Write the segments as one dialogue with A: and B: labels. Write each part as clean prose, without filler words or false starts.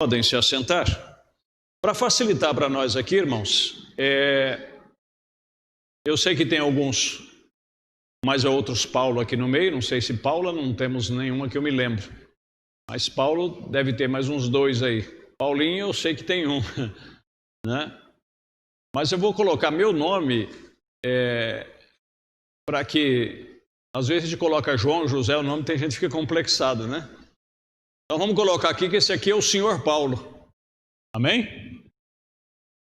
A: Podem se assentar. Para facilitar para nós aqui, irmãos, eu sei que tem alguns, mais outros Paulo aqui no meio, não sei se Paula, não temos nenhuma que eu me lembro. Mas Paulo deve ter mais uns dois aí. Paulinho eu sei que tem um, né? Mas eu vou colocar meu nome para que, às vezes a gente coloca João, José, o nome, tem gente que fica complexado, né? Então vamos colocar aqui que esse aqui é o senhor Paulo. Amém?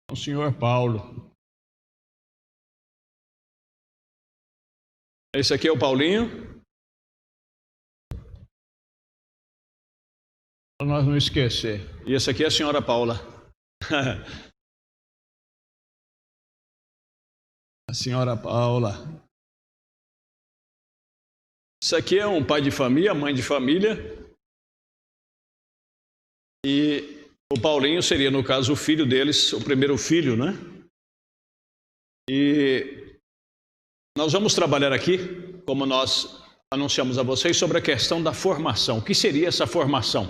A: O senhor Paulo. Esse aqui é o Paulinho. Para nós não esquecer. E esse aqui é a senhora Paula. A senhora Paula. Isso aqui é um pai de família, mãe de família. E o Paulinho seria, no caso, o filho deles, o primeiro filho, né? E nós vamos trabalhar aqui, como nós anunciamos a vocês, sobre a questão da formação. O que seria essa formação?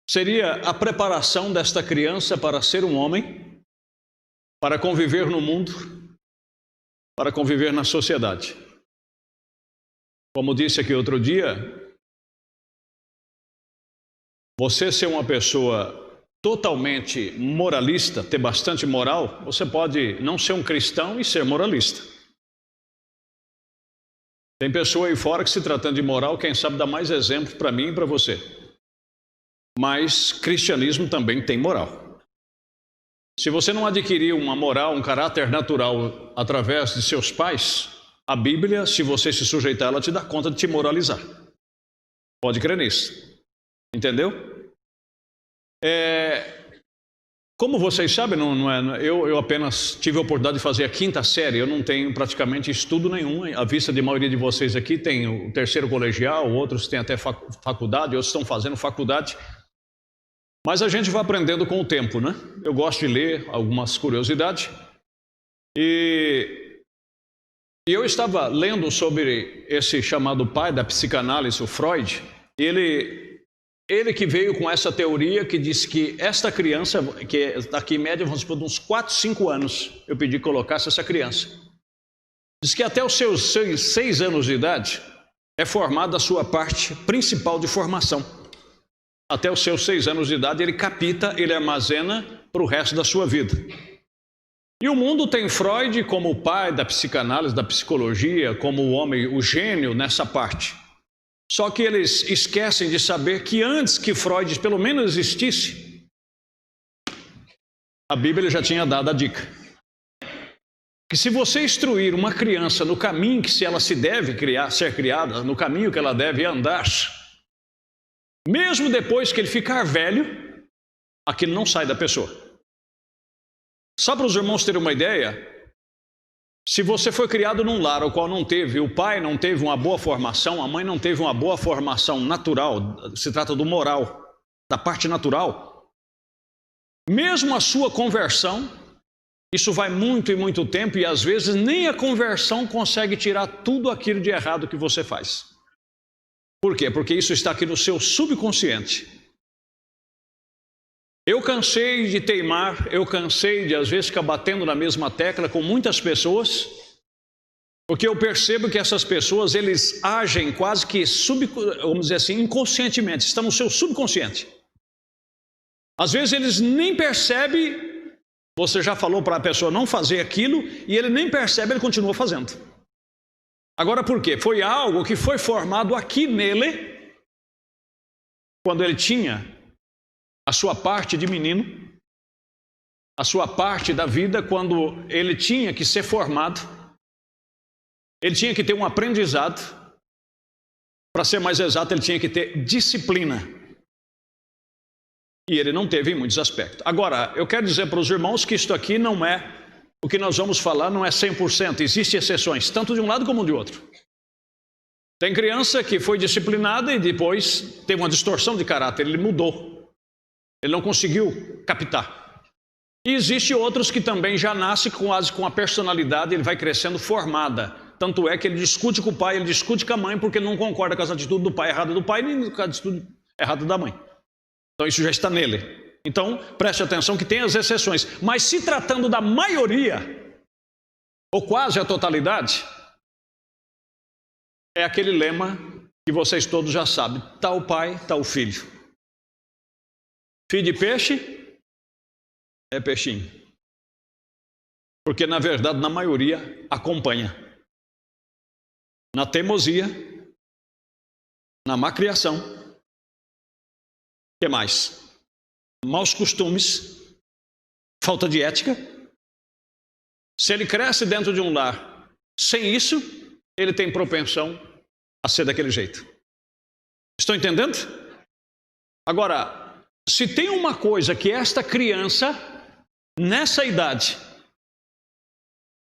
A: Seria a preparação desta criança para ser um homem, para conviver no mundo, para conviver na sociedade. Como disse aqui outro dia, você ser uma pessoa totalmente moralista, ter bastante moral, você pode não ser um cristão e ser moralista. Tem pessoa aí fora que, se tratando de moral, quem sabe dá mais exemplo para mim e para você. Mas cristianismo também tem moral. Se você não adquirir uma moral, um caráter natural através de seus pais, a Bíblia, se você se sujeitar, ela te dá conta de te moralizar. Pode crer nisso. Entendeu? Como vocês sabem, eu apenas tive a oportunidade de fazer a 5ª série, eu não tenho praticamente estudo nenhum. À vista de maioria de vocês aqui tem o 3º colegial, outros têm até faculdade, outros estão fazendo faculdade. Mas a gente vai aprendendo com o tempo, né? Eu gosto de ler algumas curiosidades. E eu estava lendo sobre esse chamado pai da psicanálise, o Freud. Ele que veio com essa teoria que diz que esta criança, que daqui em média, vamos supor, de uns 4, 5 anos, eu pedi que colocasse essa criança. Diz que até os seus 6 anos de idade é formada a sua parte principal de formação. Até os seus 6 anos de idade ele capta, ele armazena para o resto da sua vida. E o mundo tem Freud como o pai da psicanálise, da psicologia, como o homem, o gênio nessa parte. Só que eles esquecem de saber que antes que Freud pelo menos existisse, a Bíblia já tinha dado a dica. Que se você instruir uma criança no caminho que ela se deve ser criada, no caminho que ela deve andar, mesmo depois que ele ficar velho, aquilo não sai da pessoa. Só para os irmãos terem uma ideia, se você foi criado num lar ao qual não teve, o pai não teve uma boa formação, a mãe não teve uma boa formação natural, se trata do moral, da parte natural, mesmo a sua conversão, isso vai muito e muito tempo, e às vezes nem a conversão consegue tirar tudo aquilo de errado que você faz. Por quê? Porque isso está aqui no seu subconsciente. Eu cansei de teimar, eu cansei de às vezes ficar batendo na mesma tecla com muitas pessoas, porque eu percebo que essas pessoas, eles agem quase que, vamos dizer assim, inconscientemente, estão no seu subconsciente. Às vezes eles nem percebem, você já falou para a pessoa não fazer aquilo, e ele nem percebe, ele continua fazendo. Agora por quê? Foi algo que foi formado aqui nele, quando ele tinha a sua parte de menino, a sua parte da vida, quando ele tinha que ser formado, ele tinha que ter um aprendizado, para ser mais exato, ele tinha que ter disciplina. E ele não teve em muitos aspectos. Agora, eu quero dizer para os irmãos que isto aqui não é, o que nós vamos falar não é 100%, existem exceções, tanto de um lado como de outro. Tem criança que foi disciplinada e depois teve uma distorção de caráter, ele mudou. Ele não conseguiu captar. E existe outros que também já nascem quase com a personalidade, ele vai crescendo formada. Tanto é que ele discute com o pai, ele discute com a mãe, porque ele não concorda com as atitudes do pai errada do pai, nem com a atitude errada da mãe. Então isso já está nele. Então preste atenção que tem as exceções. Mas se tratando da maioria, ou quase a totalidade, é aquele lema que vocês todos já sabem: tal pai, tal filho. Filho de peixe é peixinho. Porque na verdade, na maioria, acompanha. Na teimosia, na má criação. O que mais? Maus costumes, falta de ética. Se ele cresce dentro de um lar sem isso, ele tem propensão a ser daquele jeito. Estão entendendo? Agora, se tem uma coisa que esta criança, nessa idade,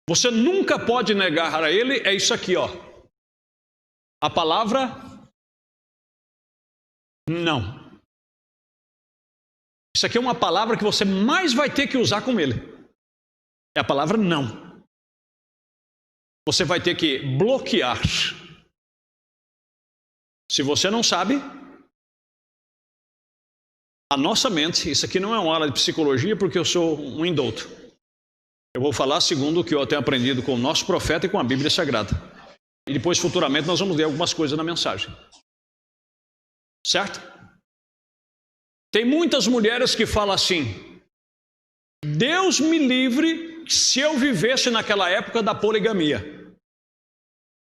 A: você nunca pode negar a ele, é isso aqui, ó. A palavra não. Isso aqui é uma palavra que você mais vai ter que usar com ele. É a palavra não. Você vai ter que bloquear. Se você não sabe, a nossa mente, isso aqui não é uma aula de psicologia porque eu sou um indouto. Eu vou falar segundo o que eu tenho aprendido com o nosso profeta e com a Bíblia Sagrada. E depois, futuramente, nós vamos ver algumas coisas na mensagem. Certo? Tem muitas mulheres que falam assim: Deus me livre se eu vivesse naquela época da poligamia.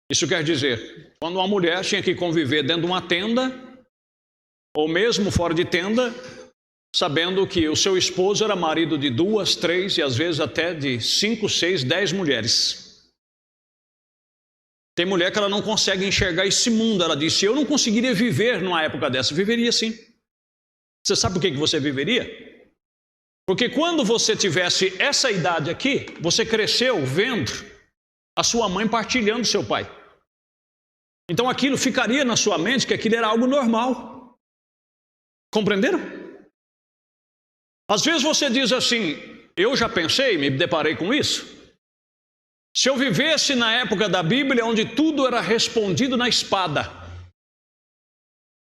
A: Isso quer dizer, quando uma mulher tinha que conviver dentro de uma tenda, ou mesmo fora de tenda, sabendo que o seu esposo era marido de 2, 3 e às vezes até de 5, 6, 10 mulheres. Tem mulher que ela não consegue enxergar esse mundo. Ela disse: eu não conseguiria viver numa época dessa. Viveria sim. Você sabe por que você viveria? Porque quando você tivesse essa idade aqui, você cresceu vendo a sua mãe partilhando seu pai. Então aquilo ficaria na sua mente que aquilo era algo normal. Compreenderam? Às vezes você diz assim: eu já pensei, me deparei com isso. Se eu vivesse na época da Bíblia, onde tudo era respondido na espada.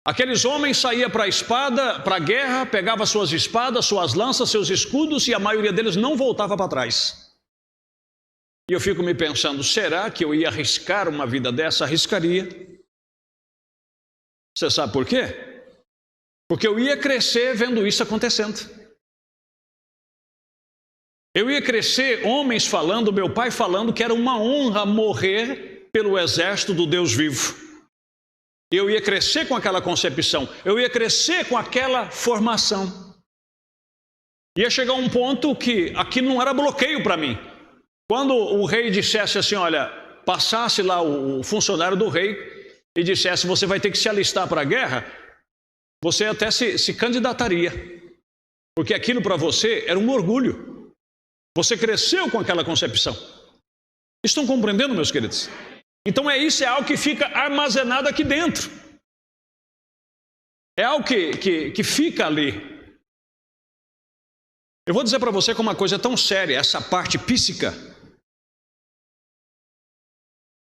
A: Aqueles homens saíam para a espada, para a guerra, pegavam suas espadas, suas lanças, seus escudos, e a maioria deles não voltava para trás. E eu fico me pensando: será que eu ia arriscar uma vida dessa? Arriscaria. Você sabe por quê? Porque eu ia crescer vendo isso acontecendo. Eu ia crescer homens falando, meu pai falando que era uma honra morrer pelo exército do Deus vivo. Eu ia crescer com aquela concepção, eu ia crescer com aquela formação. Ia chegar um ponto que aquilo não era bloqueio para mim. Quando o rei dissesse assim, olha, passasse lá o funcionário do rei e dissesse: você vai ter que se alistar para a guerra, você até se candidataria. Porque aquilo para você era um orgulho. Você cresceu com aquela concepção. Estão compreendendo, meus queridos? Então isso é algo que fica armazenado aqui dentro. É algo que fica ali. Eu vou dizer para você que uma coisa tão séria, essa parte psíquica,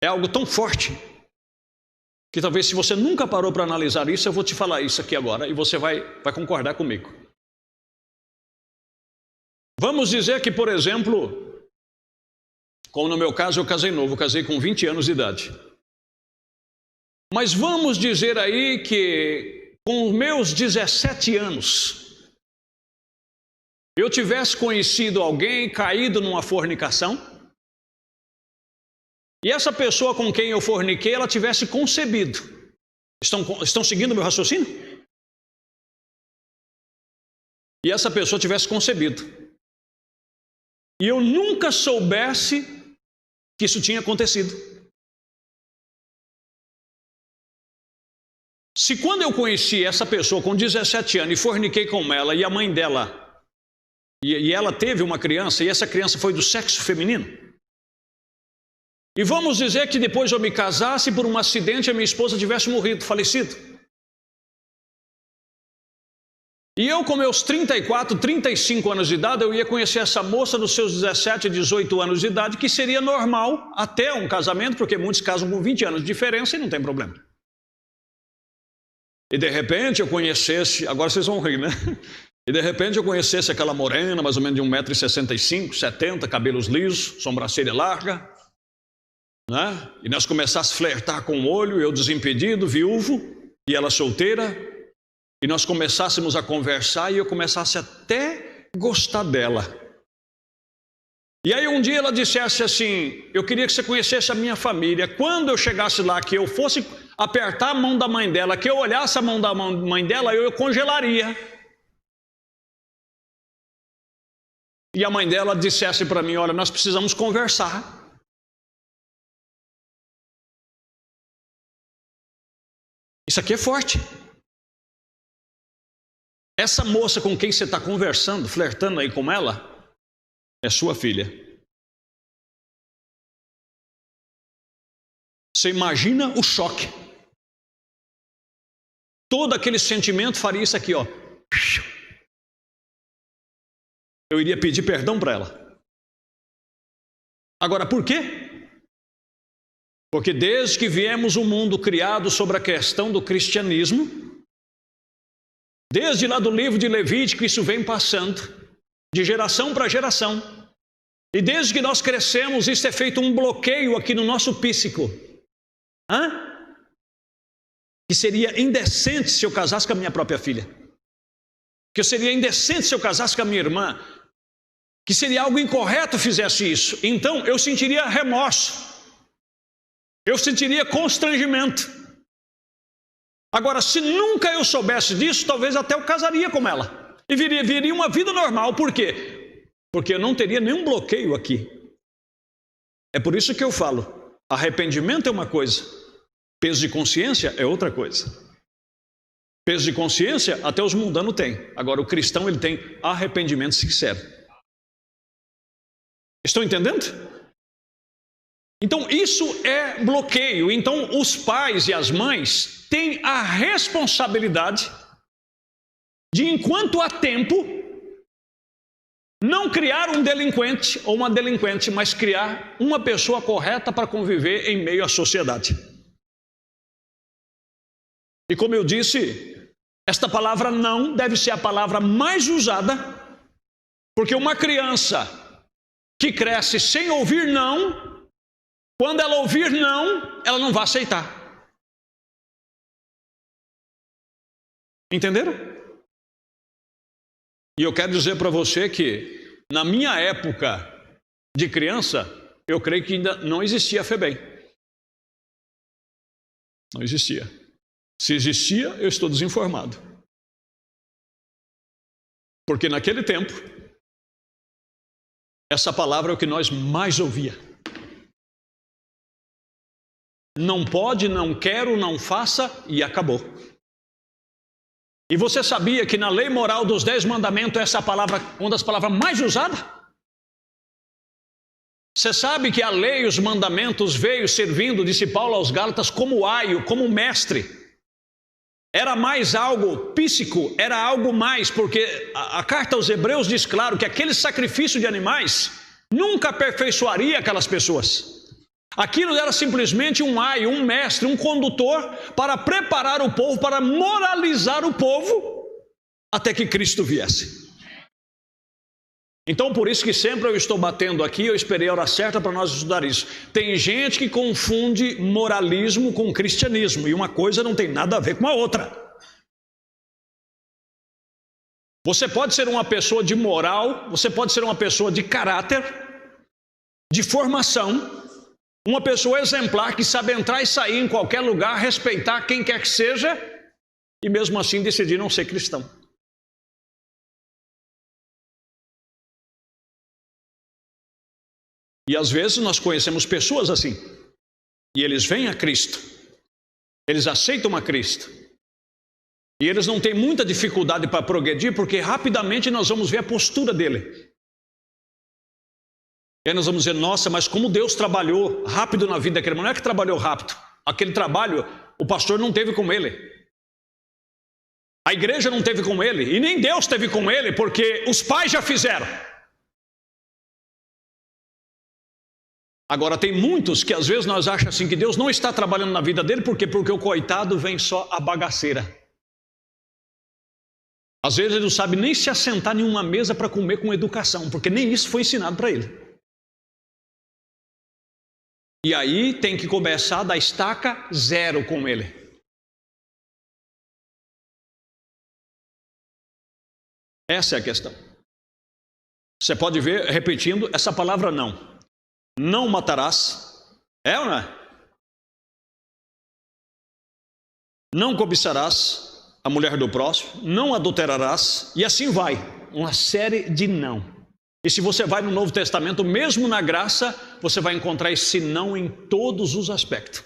A: é algo tão forte, que talvez se você nunca parou para analisar isso, eu vou te falar isso aqui agora, e você vai concordar comigo. Vamos dizer que, por exemplo, como no meu caso eu casei novo, eu casei com 20 anos de idade. Mas vamos dizer aí que com os meus 17 anos, eu tivesse conhecido alguém, caído numa fornicação, e essa pessoa com quem eu forniquei, ela tivesse concebido. Estão seguindo o meu raciocínio? E essa pessoa tivesse concebido. E eu nunca soubesse que isso tinha acontecido. Se quando eu conheci essa pessoa com 17 anos e forniquei com ela, e a mãe dela, e ela teve uma criança, e essa criança foi do sexo feminino, e vamos dizer que depois eu me casasse e por um acidente a minha esposa tivesse morrido, falecido. E eu com meus 34, 35 anos de idade, eu ia conhecer essa moça nos seus 17, 18 anos de idade, que seria normal até um casamento, porque muitos casam com 20 anos de diferença e não tem problema. e de repente eu conhecesse, agora vocês vão rir, né? E de repente eu conhecesse aquela morena, mais ou menos de 1,65 m, 70 cabelos lisos, sobrancelha larga, né? E nós começássemos a flertar com o olho, eu desimpedido, viúvo, e ela solteira, e nós começássemos a conversar e eu começasse até gostar dela. E aí um dia ela dissesse assim: eu queria que você conhecesse a minha família. Quando eu chegasse lá, que eu fosse apertar a mão da mãe dela, que eu olhasse a mão da mãe dela, eu congelaria. E a mãe dela dissesse para mim: olha, nós precisamos conversar. Isso aqui é forte. Essa moça com quem você está conversando, flertando aí com ela, é sua filha. Você imagina o choque. Todo aquele sentimento faria isso aqui, ó. Eu iria pedir perdão para ela. Agora, por quê? Porque desde que viemos o mundo criado sobre a questão do cristianismo, desde lá do livro de Levítico, isso vem passando de geração para geração. E desde que nós crescemos, isso é feito um bloqueio aqui no nosso psíquico. Que seria indecente se eu casasse com a minha própria filha. Que seria indecente se eu casasse com a minha irmã. Que seria algo incorreto fizesse isso. Então eu sentiria remorso. Eu sentiria constrangimento. Agora, se nunca eu soubesse disso, talvez até eu casaria com ela. E viria uma vida normal. Por quê? Porque eu não teria nenhum bloqueio aqui. É por isso que eu falo, arrependimento é uma coisa, peso de consciência é outra coisa. Peso de consciência até os mundanos têm. Agora o cristão, ele tem arrependimento sincero. Estão entendendo? Então isso é bloqueio. Então os pais e as mães têm a responsabilidade de, enquanto há tempo, não criar um delinquente ou uma delinquente, mas criar uma pessoa correta para conviver em meio à sociedade. E como eu disse, esta palavra não deve ser a palavra mais usada, porque uma criança que cresce sem ouvir não, quando ela ouvir não, ela não vai aceitar. Entenderam? E eu quero dizer para você que, na minha época de criança, eu creio que ainda não existia FEBEM. Não existia. Se existia, eu estou desinformado. Porque naquele tempo, essa palavra é o que nós mais ouvia. Não pode, não quero, não faça e acabou. E você sabia que na lei moral dos 10 mandamentos essa palavra é uma das palavras mais usadas? Você sabe que a lei, os mandamentos veio servindo, disse Paulo aos Gálatas, como aio, como mestre. Era mais algo psíquico, era algo mais, porque a carta aos Hebreus diz claro que aquele sacrifício de animais nunca aperfeiçoaria aquelas pessoas. Aquilo era simplesmente um aio, um mestre, um condutor para preparar o povo, para moralizar o povo até que Cristo viesse. Então por isso que sempre eu estou batendo aqui, eu esperei a hora certa para nós estudar isso. Tem gente que confunde moralismo com cristianismo, e uma coisa não tem nada a ver com a outra. Você pode ser uma pessoa de moral, você pode ser uma pessoa de caráter, de formação, uma pessoa exemplar que sabe entrar e sair em qualquer lugar, respeitar quem quer que seja, e mesmo assim decidir não ser cristão. E às vezes nós conhecemos pessoas assim, e eles vêm a Cristo, eles aceitam a Cristo, e eles não têm muita dificuldade para progredir, porque rapidamente nós vamos ver a postura dele. E aí nós vamos dizer, nossa, mas como Deus trabalhou rápido na vida daquele irmão. Não é que trabalhou rápido, aquele trabalho o pastor não teve com ele, a igreja não teve com ele, e nem Deus teve com ele, porque os pais já fizeram. Agora tem muitos que às vezes nós achamos assim que Deus não está trabalhando na vida dele, porque o coitado vem só a bagaceira. Às vezes ele não sabe nem se assentar em uma mesa para comer com educação, porque nem isso foi ensinado para ele. E aí tem que começar da estaca zero com ele. Essa é a questão. Você pode ver, repetindo, essa palavra não. Não matarás. É ou não é? Não cobiçarás a mulher do próximo. Não adulterarás. E assim vai. Uma série de não. E se você vai no Novo Testamento, mesmo na graça, você vai encontrar esse não em todos os aspectos.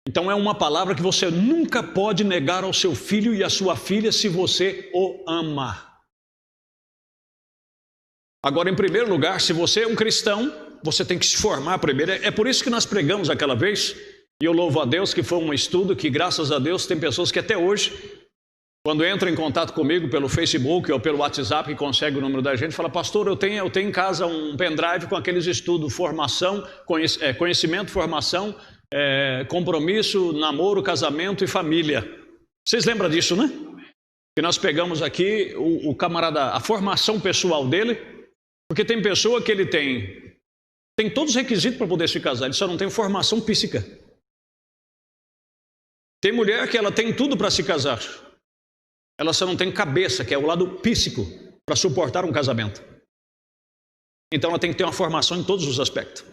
A: Então é uma palavra que você nunca pode negar ao seu filho e à sua filha se você o ama. Agora, em primeiro lugar, se você é um cristão, você tem que se formar primeiro. É por isso que nós pregamos aquela vez, e eu louvo a Deus que foi um estudo que, graças a Deus, tem pessoas que até hoje, quando entram em contato comigo pelo Facebook ou pelo WhatsApp, que consegue o número da gente, fala: pastor, eu tenho em casa um pendrive com aqueles estudos, formação, conhecimento, formação, compromisso, namoro, casamento e família. Vocês lembram disso, né? Que nós pegamos aqui o camarada, a formação pessoal dele, porque tem pessoa que ele tem todos os requisitos para poder se casar, ele só não tem formação psíquica. Tem mulher que ela tem tudo para se casar, ela só não tem cabeça, que é o lado psíquico, para suportar um casamento. Então ela tem que ter uma formação em todos os aspectos.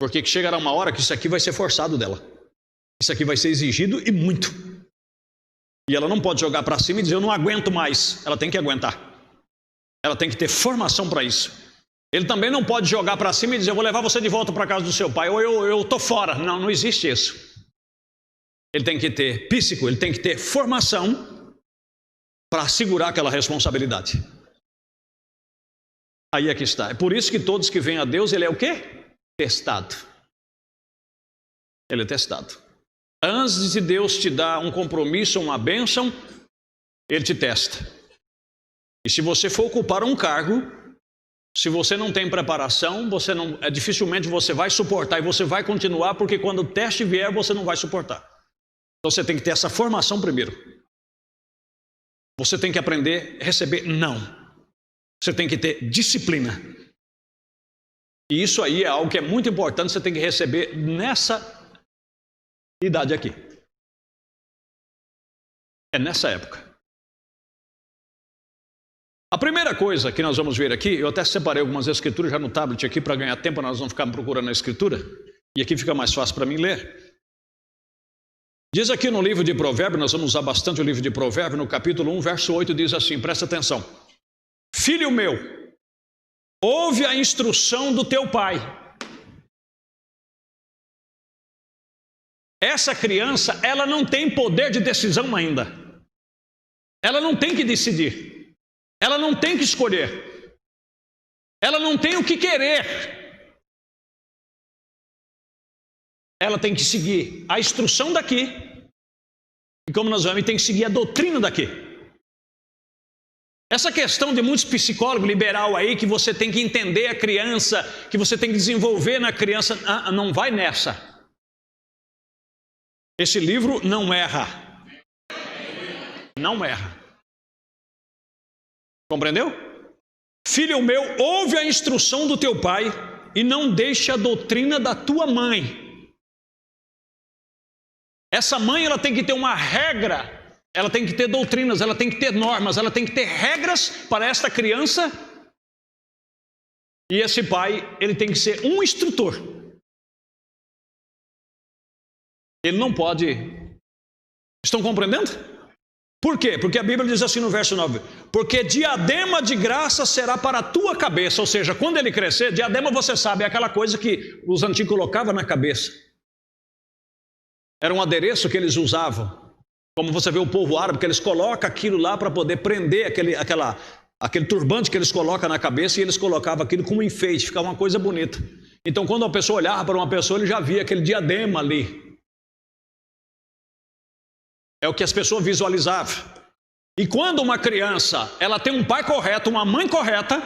A: Porque chegará uma hora que isso aqui vai ser forçado dela. Isso aqui vai ser exigido e muito. E ela não pode jogar para cima e dizer: eu não aguento mais. Ela tem que aguentar. Ela tem que ter formação para isso. Ele também não pode jogar para cima e dizer: eu vou levar você de volta para casa do seu pai, ou eu estou fora. Não, não existe isso. Ele tem que ter psíquico, ele tem que ter formação para assegurar aquela responsabilidade. Aí é que está. É por isso que todos que vêm a Deus, ele é o quê? Testado. Ele é testado. Antes de Deus te dar um compromisso, uma bênção, ele te testa. E se você for ocupar um cargo, se você não tem preparação, dificilmente você vai suportar, e você vai continuar, porque quando o teste vier, você não vai suportar. Então você tem que ter essa formação primeiro. Você tem que aprender a receber não. Você tem que ter disciplina. E isso aí é algo que é muito importante, você tem que receber nessa idade aqui. É nessa época. A primeira coisa que nós vamos ver aqui, eu até separei algumas escrituras já no tablet aqui para ganhar tempo, nós vamos ficar procurando a escritura, e aqui fica mais fácil para mim ler. Diz aqui no livro de Provérbios, nós vamos usar bastante o livro de Provérbios, no capítulo 1, verso 8, diz assim, presta atenção: filho meu, ouve a instrução do teu pai. Essa criança, ela não tem poder de decisão ainda. Ela não tem que decidir. Ela não tem que escolher. Ela não tem o que querer. Ela tem que seguir a instrução daqui. E como nós vamos, tem que seguir a doutrina daqui. Essa questão de muitos psicólogos liberal aí, que você tem que entender a criança, que você tem que desenvolver na criança, não vai nessa. Esse livro não erra. Não erra. Compreendeu? Filho meu, ouve a instrução do teu pai e não deixe a doutrina da tua mãe. Essa mãe, ela tem que ter uma regra, ela tem que ter doutrinas, ela tem que ter normas, ela tem que ter regras para esta criança. E esse pai, ele tem que ser um instrutor. Ele não pode... Estão compreendendo? Por quê? Porque a Bíblia diz assim no verso 9: porque diadema de graça será para a tua cabeça. Ou seja, quando ele crescer, diadema, você sabe, é aquela coisa que os antigos colocavam na cabeça. Era um adereço que eles usavam. Como você vê o povo árabe, que eles colocam aquilo lá para poder prender aquele turbante que eles colocam na cabeça, e eles colocavam aquilo como enfeite, ficava uma coisa bonita. Então quando a pessoa olhava para uma pessoa, ele já via aquele diadema ali. É o que as pessoas visualizavam. E quando uma criança, ela tem um pai correto, uma mãe correta,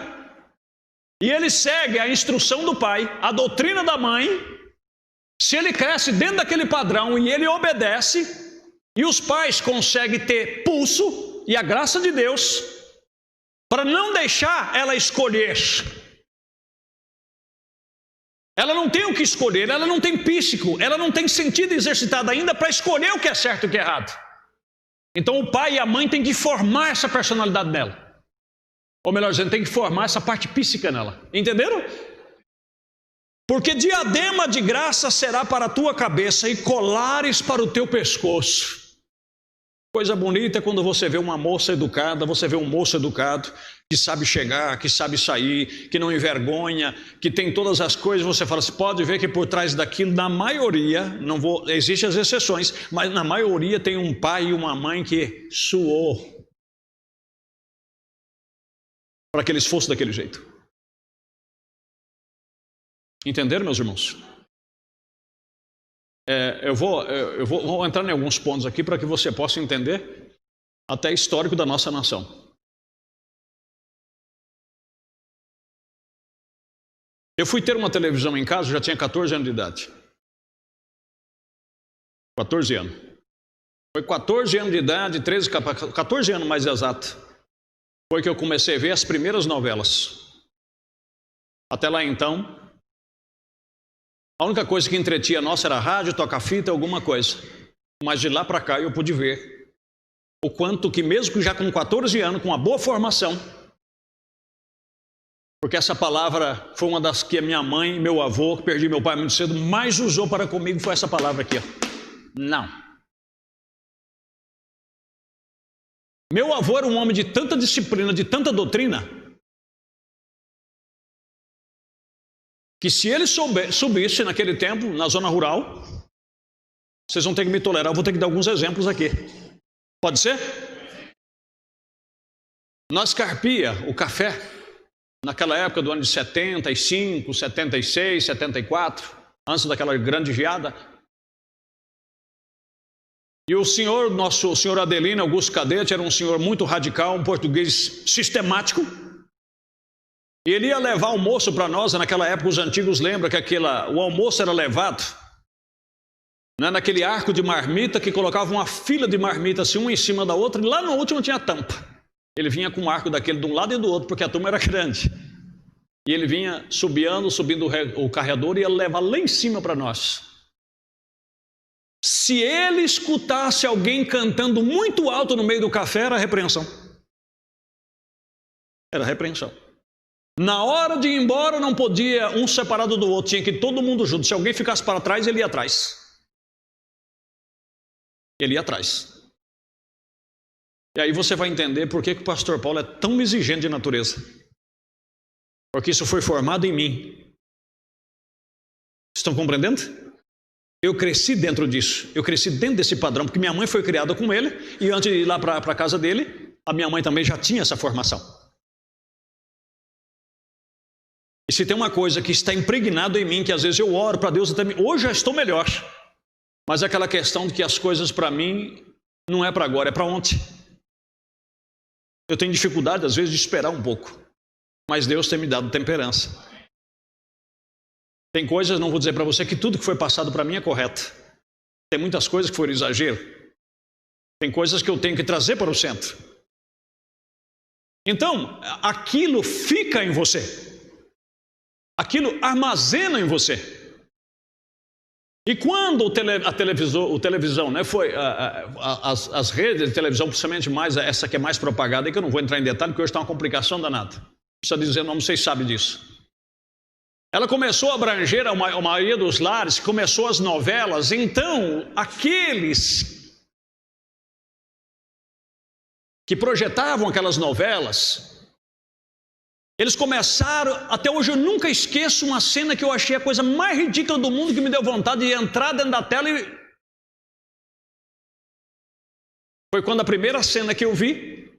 A: e ele segue a instrução do pai, a doutrina da mãe, se ele cresce dentro daquele padrão e ele obedece, E os pais conseguem ter pulso e a graça de Deus para não deixar ela escolher. Ela não tem o que escolher, ela não tem psíquico, ela não tem sentido exercitado ainda para escolher o que é certo e o que é errado. Então o pai e a mãe têm que formar essa personalidade nela. Ou melhor dizendo, tem que formar essa parte psíquica nela. Entenderam? Porque diadema de graça será para a tua cabeça e colares para o teu pescoço. Coisa bonita é quando você vê uma moça educada, você vê um moço educado, que sabe chegar, que sabe sair, que não envergonha, que tem todas as coisas. Você fala, você pode ver que por trás daquilo, na maioria, existem as exceções, mas na maioria tem um pai e uma mãe que suou para que eles fossem daquele jeito. Entenderam, meus irmãos? Eu vou entrar em alguns pontos aqui para que você possa entender até histórico da nossa nação. Eu fui ter uma televisão em casa, já tinha 14 anos de idade. 14 anos. Foi 14 anos de idade, 14 anos mais exato. Foi que eu comecei a ver as primeiras novelas. Até lá então, a única coisa que entretia a nossa era rádio, toca-fita, alguma coisa. Mas de lá para cá eu pude ver o quanto que mesmo que já com 14 anos, com uma boa formação, porque essa palavra foi uma das que a minha mãe e meu avô, que perdi meu pai muito cedo, mais usou para comigo, foi essa palavra aqui. Não. Meu avô era um homem de tanta disciplina, de tanta doutrina, que se ele subisse naquele tempo, na zona rural, vocês vão ter que me tolerar, eu vou ter que dar alguns exemplos aqui. Pode ser? Nós carpia o café, naquela época do ano de 75, 76, 74, antes daquela grande geada. E o senhor Adelino Augusto Cadete era um senhor muito radical, um português sistemático. E ele ia levar almoço para nós. Naquela época os antigos lembram que o almoço era levado, né, naquele arco de marmita que colocava uma fila de marmita assim, uma em cima da outra, e lá no último tinha tampa. Ele vinha com um arco daquele de um lado e do outro, porque a turma era grande. E ele vinha subindo o carregador e ia levar lá em cima para nós. Se ele escutasse alguém cantando muito alto no meio do café, era repreensão. Era repreensão. Na hora de ir embora, não podia um separado do outro, tinha que ir todo mundo junto. Se alguém ficasse para trás, ele ia atrás. Ele ia atrás. E aí você vai entender por que o pastor Paulo é tão exigente de natureza. Porque isso foi formado em mim. Estão compreendendo? Eu cresci dentro disso. Eu cresci dentro desse padrão, porque minha mãe foi criada com ele, e antes de ir lá para a casa dele, a minha mãe também já tinha essa formação. E se tem uma coisa que está impregnada em mim, que às vezes eu oro para Deus, hoje já estou melhor, mas é aquela questão de que as coisas para mim não é para agora, é para ontem. Eu tenho dificuldade às vezes de esperar um pouco, mas Deus tem me dado temperança. Tem coisas, não vou dizer para você que tudo que foi passado para mim é correto. Tem muitas coisas que foram exagero. Tem coisas que eu tenho que trazer para o centro. Então, aquilo fica em você. Aquilo armazena em você. E quando a televisão, né, foi as redes de televisão, principalmente mais essa que é mais propagada, e que eu não vou entrar em detalhe, porque hoje está uma complicação danada. Precisa dizer o nome, vocês sabem disso. Ela começou a abranger a maioria dos lares, começou as novelas. Então, aqueles que projetavam aquelas novelas, eles começaram, até hoje eu nunca esqueço uma cena que eu achei a coisa mais ridícula do mundo, que me deu vontade de entrar dentro da tela e... Foi quando a primeira cena que eu vi,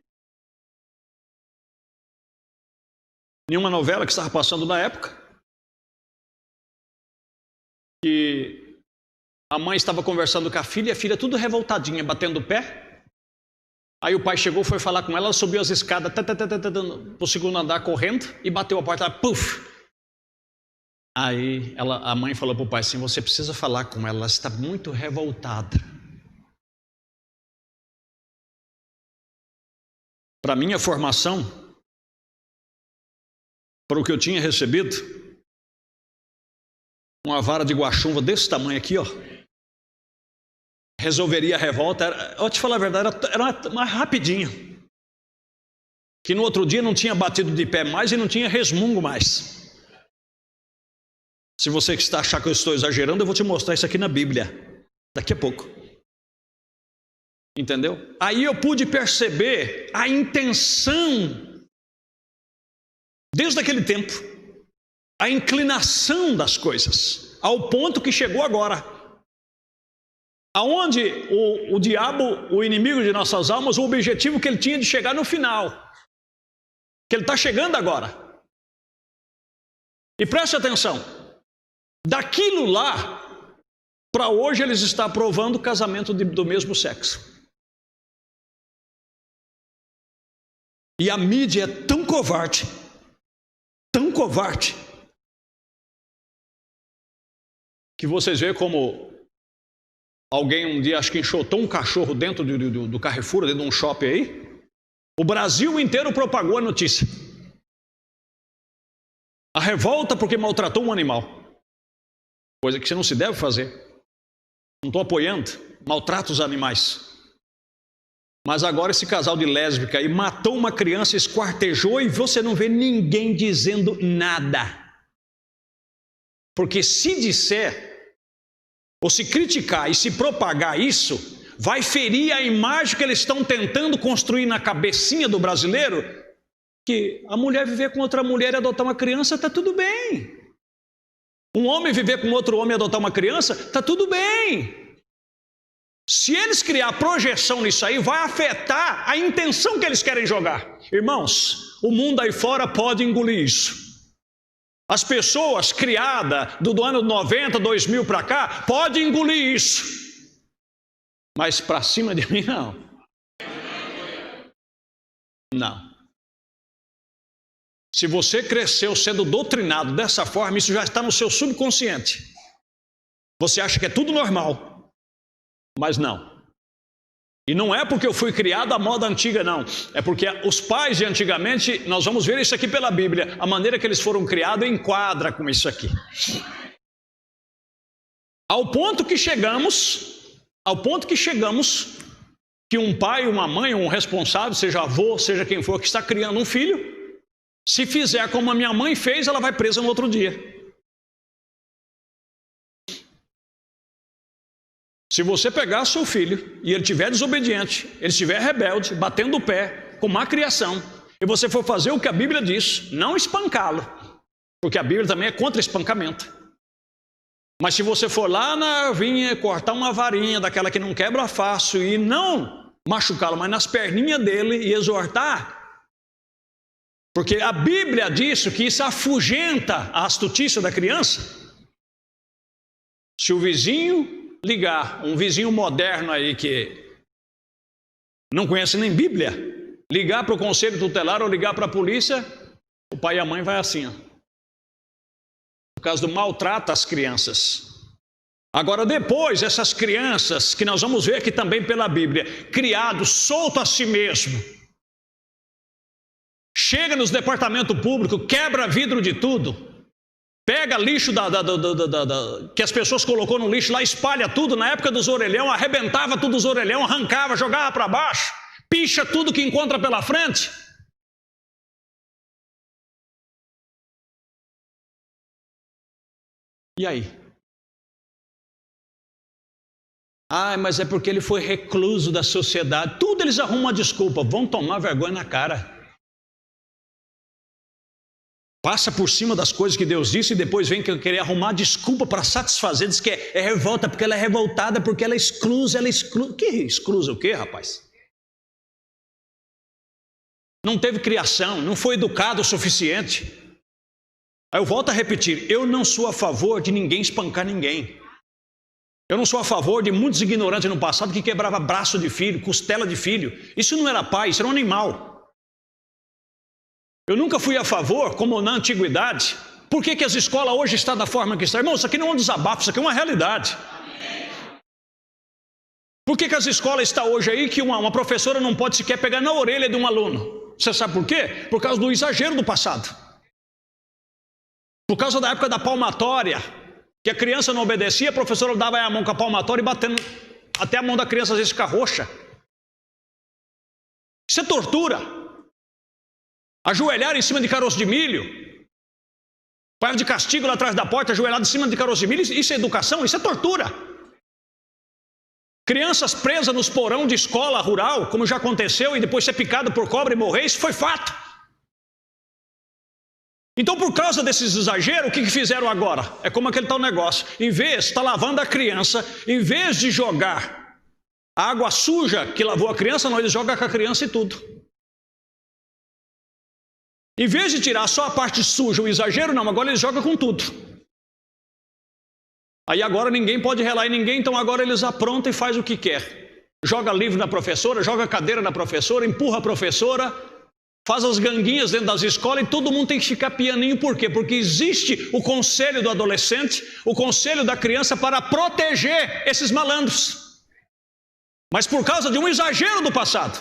A: em uma novela que estava passando na época, que a mãe estava conversando com a filha tudo revoltadinha, batendo o pé. Aí o pai chegou, foi falar com ela subiu as escadas para o segundo andar correndo e bateu a porta, puf! Aí a mãe falou para o pai assim, você precisa falar com ela está muito revoltada. para minha formação, para o que eu tinha recebido, uma vara de guaxumba desse tamanho aqui, ó, resolveria a revolta. Eu te falar a verdade, era mais rapidinho. Que no outro dia não tinha batido de pé mais e não tinha resmungo mais. Se você que está achando que eu estou exagerando, eu vou te mostrar isso aqui na Bíblia, daqui a pouco. Entendeu? Aí eu pude perceber a intenção, desde aquele tempo, a inclinação das coisas, ao ponto que chegou agora. Aonde o diabo, o inimigo de nossas almas, o objetivo que ele tinha de chegar no final, que ele está chegando agora. E preste atenção, daquilo lá, para hoje eles estão aprovando o casamento do mesmo sexo. E a mídia é tão covarde, que vocês veem como alguém um dia, acho que enxotou um cachorro dentro do Carrefour, dentro de um shopping aí. O Brasil inteiro propagou a notícia. A revolta porque maltratou um animal. Coisa que você não se deve fazer. Não estou apoiando, maltrata os animais. Mas agora esse casal de lésbica aí matou uma criança, esquartejou, e você não vê ninguém dizendo nada. Porque se disser, ou se criticar e se propagar isso, vai ferir a imagem que eles estão tentando construir na cabecinha do brasileiro, que a mulher viver com outra mulher e adotar uma criança, está tudo bem. Um homem viver com outro homem e adotar uma criança, está tudo bem. Se eles criar projeção nisso aí, vai afetar a intenção que eles querem jogar. Irmãos, o mundo aí fora pode engolir isso. As pessoas criadas do ano 90, 2000 para cá, podem engolir isso. Mas para cima de mim, não. Não. Se você cresceu sendo doutrinado dessa forma, isso já está no seu subconsciente. Você acha que é tudo normal, mas não. E não é porque eu fui criado à moda antiga, não. É porque os pais de antigamente, nós vamos ver isso aqui pela Bíblia, a maneira que eles foram criados enquadra com isso aqui. Ao ponto que chegamos, que um pai, uma mãe, um responsável, seja avô, seja quem for, que está criando um filho, se fizer como a minha mãe fez, ela vai presa no outro dia. Se você pegar seu filho e ele estiver desobediente, ele estiver rebelde, batendo o pé, com má criação, e você for fazer o que a Bíblia diz, não espancá-lo, porque a Bíblia também é contra espancamento. Mas se você for lá na vinha cortar uma varinha daquela que não quebra fácil e não machucá-lo, mas nas perninhas dele e exortar, porque a Bíblia diz que isso afugenta a astutícia da criança. Se o vizinho ligar, um vizinho moderno aí que não conhece nem Bíblia, ligar para o conselho tutelar ou ligar para a polícia, o pai e a mãe vai assim, ó, por causa do maltrato às crianças. Agora depois, essas crianças, que nós vamos ver aqui também pela Bíblia, criados solto a si mesmo, chega nos departamentos públicos, quebra vidro de tudo, pega lixo que as pessoas colocou no lixo lá, espalha tudo. Na época dos orelhão, arrebentava tudo os orelhão, arrancava, jogava para baixo, picha tudo que encontra pela frente. E aí? Ah, mas é porque ele foi recluso da sociedade. Tudo eles arrumam uma desculpa, vão tomar vergonha na cara. Passa por cima das coisas que Deus disse e depois vem querer arrumar desculpa para satisfazer, diz que é revolta porque ela é revoltada, porque ela é exclusa, Que exclusa o quê, rapaz? Não teve criação, não foi educado o suficiente. Aí eu volto a repetir, eu não sou a favor de ninguém espancar ninguém. Eu não sou a favor de muitos ignorantes no passado que quebrava braço de filho, costela de filho. Isso não era pai, isso era um animal. Eu nunca fui a favor, como na antiguidade. Por que as escolas hoje estão da forma que estão? Irmão, isso aqui não é um desabafo, isso aqui é uma realidade. Por que as escolas estão hoje aí que uma professora não pode sequer pegar na orelha de um aluno? Você sabe por quê? Por causa do exagero do passado. Por causa da época da palmatória, que a criança não obedecia, a professora dava a mão com a palmatória e batendo até a mão da criança às vezes ficar roxa. Isso é tortura. Ajoelhar em cima de caroço de milho, pai de castigo lá atrás da porta, ajoelhado em cima de caroço de milho, isso é educação, isso é tortura. Crianças presas nos porão de escola rural, como já aconteceu, e depois ser picado por cobra e morrer, isso foi fato. Então, por causa desses exageros, o que fizeram agora? É como aquele tal negócio. Em vez de estar lavando a criança, em vez de jogar a água suja que lavou a criança, não, eles jogam com a criança e tudo. Em vez de tirar só a parte suja, o exagero, não, agora eles jogam com tudo. Aí agora ninguém pode relar em ninguém, então agora eles aprontam e fazem o que quer. Joga livro na professora, joga cadeira na professora, empurra a professora, faz as ganguinhas dentro das escolas e todo mundo tem que ficar pianinho. Por quê? Porque existe o conselho do adolescente, o conselho da criança para proteger esses malandros. Mas por causa de um exagero do passado.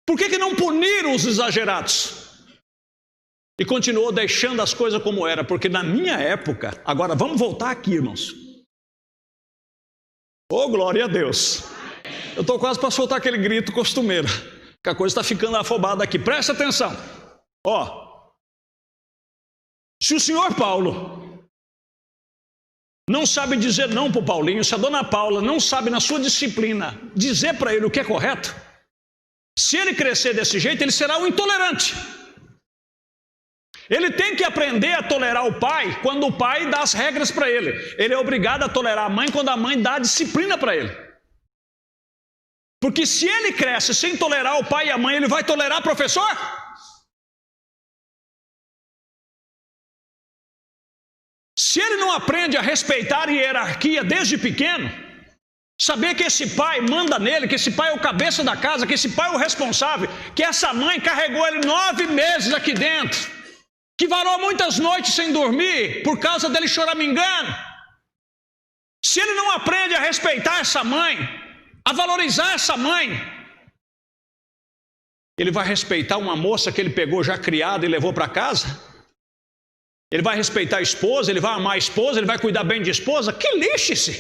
A: Por que não puniram os exagerados? E continuou deixando as coisas como era, porque na minha época, agora vamos voltar aqui, irmãos. Oh, glória a Deus. Eu estou quase para soltar aquele grito costumeiro, que a coisa está ficando afobada aqui. Presta atenção. Ó, se o senhor Paulo não sabe dizer não para o Paulinho, se a dona Paula não sabe na sua disciplina dizer para ele o que é correto, se ele crescer desse jeito, ele será um intolerante. Ele tem que aprender a tolerar o pai quando o pai dá as regras para ele. Ele é obrigado a tolerar a mãe quando a mãe dá a disciplina para ele. Porque se ele cresce sem tolerar o pai e a mãe, ele vai tolerar o professor? Se ele não aprende a respeitar a hierarquia desde pequeno, saber que esse pai manda nele, que esse pai é o cabeça da casa, que esse pai é o responsável, que essa mãe carregou ele 9 meses aqui dentro, que varou muitas noites sem dormir por causa dele choramingando. Se ele não aprende a respeitar essa mãe, a valorizar essa mãe, ele vai respeitar uma moça que ele pegou já criada e levou para casa? Ele vai respeitar a esposa, ele vai amar a esposa, ele vai cuidar bem de esposa? Que lixe-se!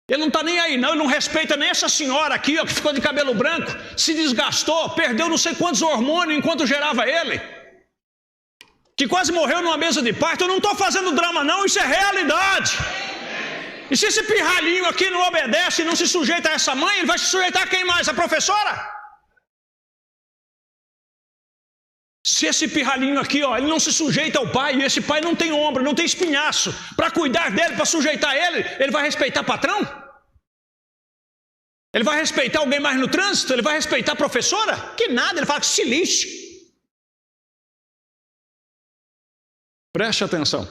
A: Ele não está nem aí não, ele não respeita nem essa senhora aqui, ó, que ficou de cabelo branco, se desgastou, perdeu não sei quantos hormônios enquanto gerava ele, que quase morreu numa mesa de parto. Eu não estou fazendo drama não, isso é realidade. E se esse pirralhinho aqui não obedece e não se sujeita a essa mãe, ele vai se sujeitar a quem mais? A professora? Se esse pirralhinho aqui, ó, ele não se sujeita ao pai, e esse pai não tem ombro, não tem espinhaço para cuidar dele, para sujeitar ele, ele vai respeitar patrão? Ele vai respeitar alguém mais no trânsito? Ele vai respeitar a professora? Que nada, ele fala que se lixe. Preste atenção.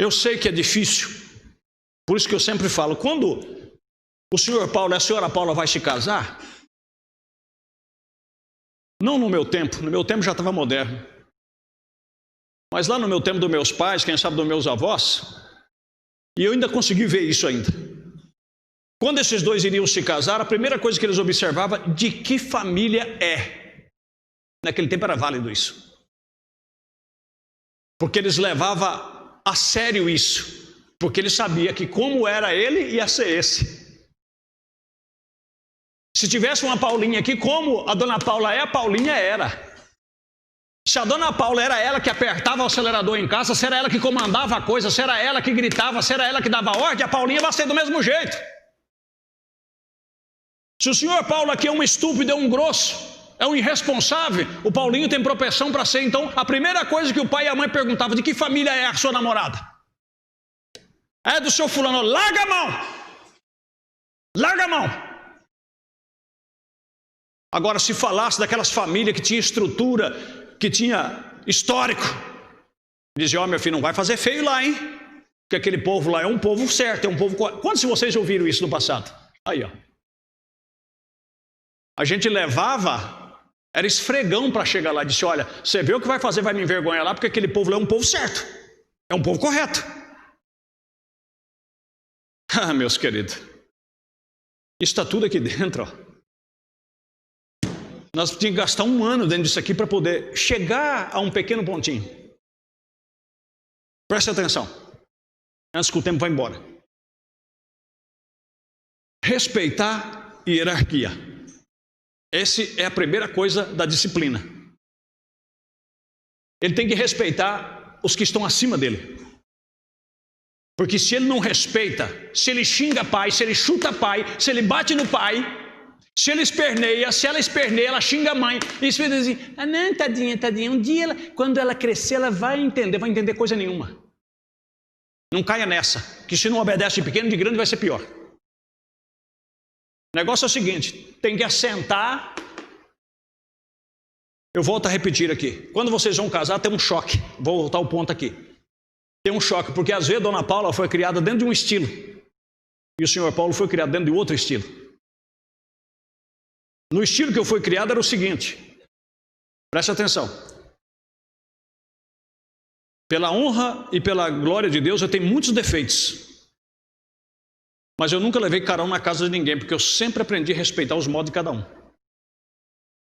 A: Eu sei que é difícil, por isso que eu sempre falo, quando o senhor Paulo e a senhora Paula vai se casar, não no meu tempo já estava moderno, mas lá no meu tempo dos meus pais, quem sabe dos meus avós, e eu ainda consegui ver isso ainda. Quando esses dois iriam se casar, a primeira coisa que eles observavam, de que família é. Naquele tempo era válido isso. Porque eles levavam a sério isso, porque ele sabia que como era ele, ia ser esse. Se tivesse uma Paulinha aqui, como a dona Paula é, a Paulinha era. Se a dona Paula era ela que apertava o acelerador em casa, se era ela que comandava a coisa, se era ela que gritava, se era ela que dava ordem, a Paulinha vai ser do mesmo jeito. Se o senhor Paulo aqui é um estúpido, é um grosso, é um irresponsável, o Paulinho tem propensão para ser. Então, a primeira coisa que o pai e a mãe perguntavam, de que família é a sua namorada? É do seu fulano, larga a mão! Larga a mão! Agora, se falasse daquelas famílias que tinha estrutura, que tinha histórico, dizia, ó, meu filho, não vai fazer feio lá, hein? Porque aquele povo lá é um povo certo, é um povo... Quantos de vocês ouviram isso no passado? Aí, ó. A gente levava, era esfregão para chegar lá, disse, olha, você vê o que vai fazer, vai me envergonhar lá, porque aquele povo lá é um povo certo, é um povo correto. Ah, meus queridos, está tudo aqui dentro, ó. Nós tínhamos que gastar um ano dentro disso aqui para poder chegar a um pequeno pontinho. Preste atenção, antes que o tempo vá embora. Respeitar hierarquia. Essa é a primeira coisa da disciplina. Ele tem que respeitar os que estão acima dele. Porque se ele não respeita, se ele xinga pai, se ele chuta pai, se ele bate no pai, se ele esperneia, se ela esperneia, ela xinga a mãe. Isso vai dizer assim, ah não, tadinha, tadinha. Um dia, quando ela crescer, ela vai entender coisa nenhuma. Não caia nessa, que se não obedece de pequeno, de grande vai ser pior. O negócio é o seguinte, tem que assentar. Eu volto a repetir aqui. Quando vocês vão casar, tem um choque. Vou voltar ao ponto aqui. Tem um choque, porque às vezes Dona Paula foi criada dentro de um estilo. E o senhor Paulo foi criado dentro de outro estilo. No estilo que eu fui criado era o seguinte. Preste atenção. Pela honra e pela glória de Deus, eu tenho muitos defeitos. Mas eu nunca levei carão na casa de ninguém, porque eu sempre aprendi a respeitar os modos de cada um.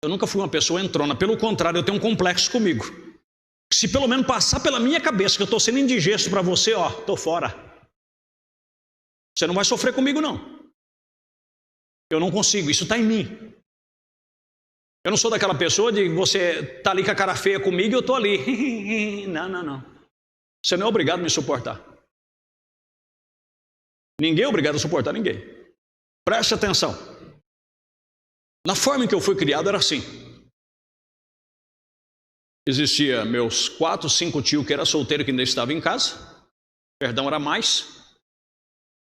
A: Eu nunca fui uma pessoa entrona. Pelo contrário, eu tenho um complexo comigo. Se pelo menos passar pela minha cabeça que eu estou sendo indigesto para você, ó, estou fora. Você não vai sofrer comigo, não. Eu não consigo, isso está em mim. Eu não sou daquela pessoa de você tá ali com a cara feia comigo e eu estou ali. Não, não, não. Você não é obrigado a me suportar. Ninguém é obrigado a suportar ninguém. Preste atenção. Na forma em que eu fui criado era assim. Existia meus 4, 5 tios que era solteiro que ainda estava em casa. Perdão, era mais.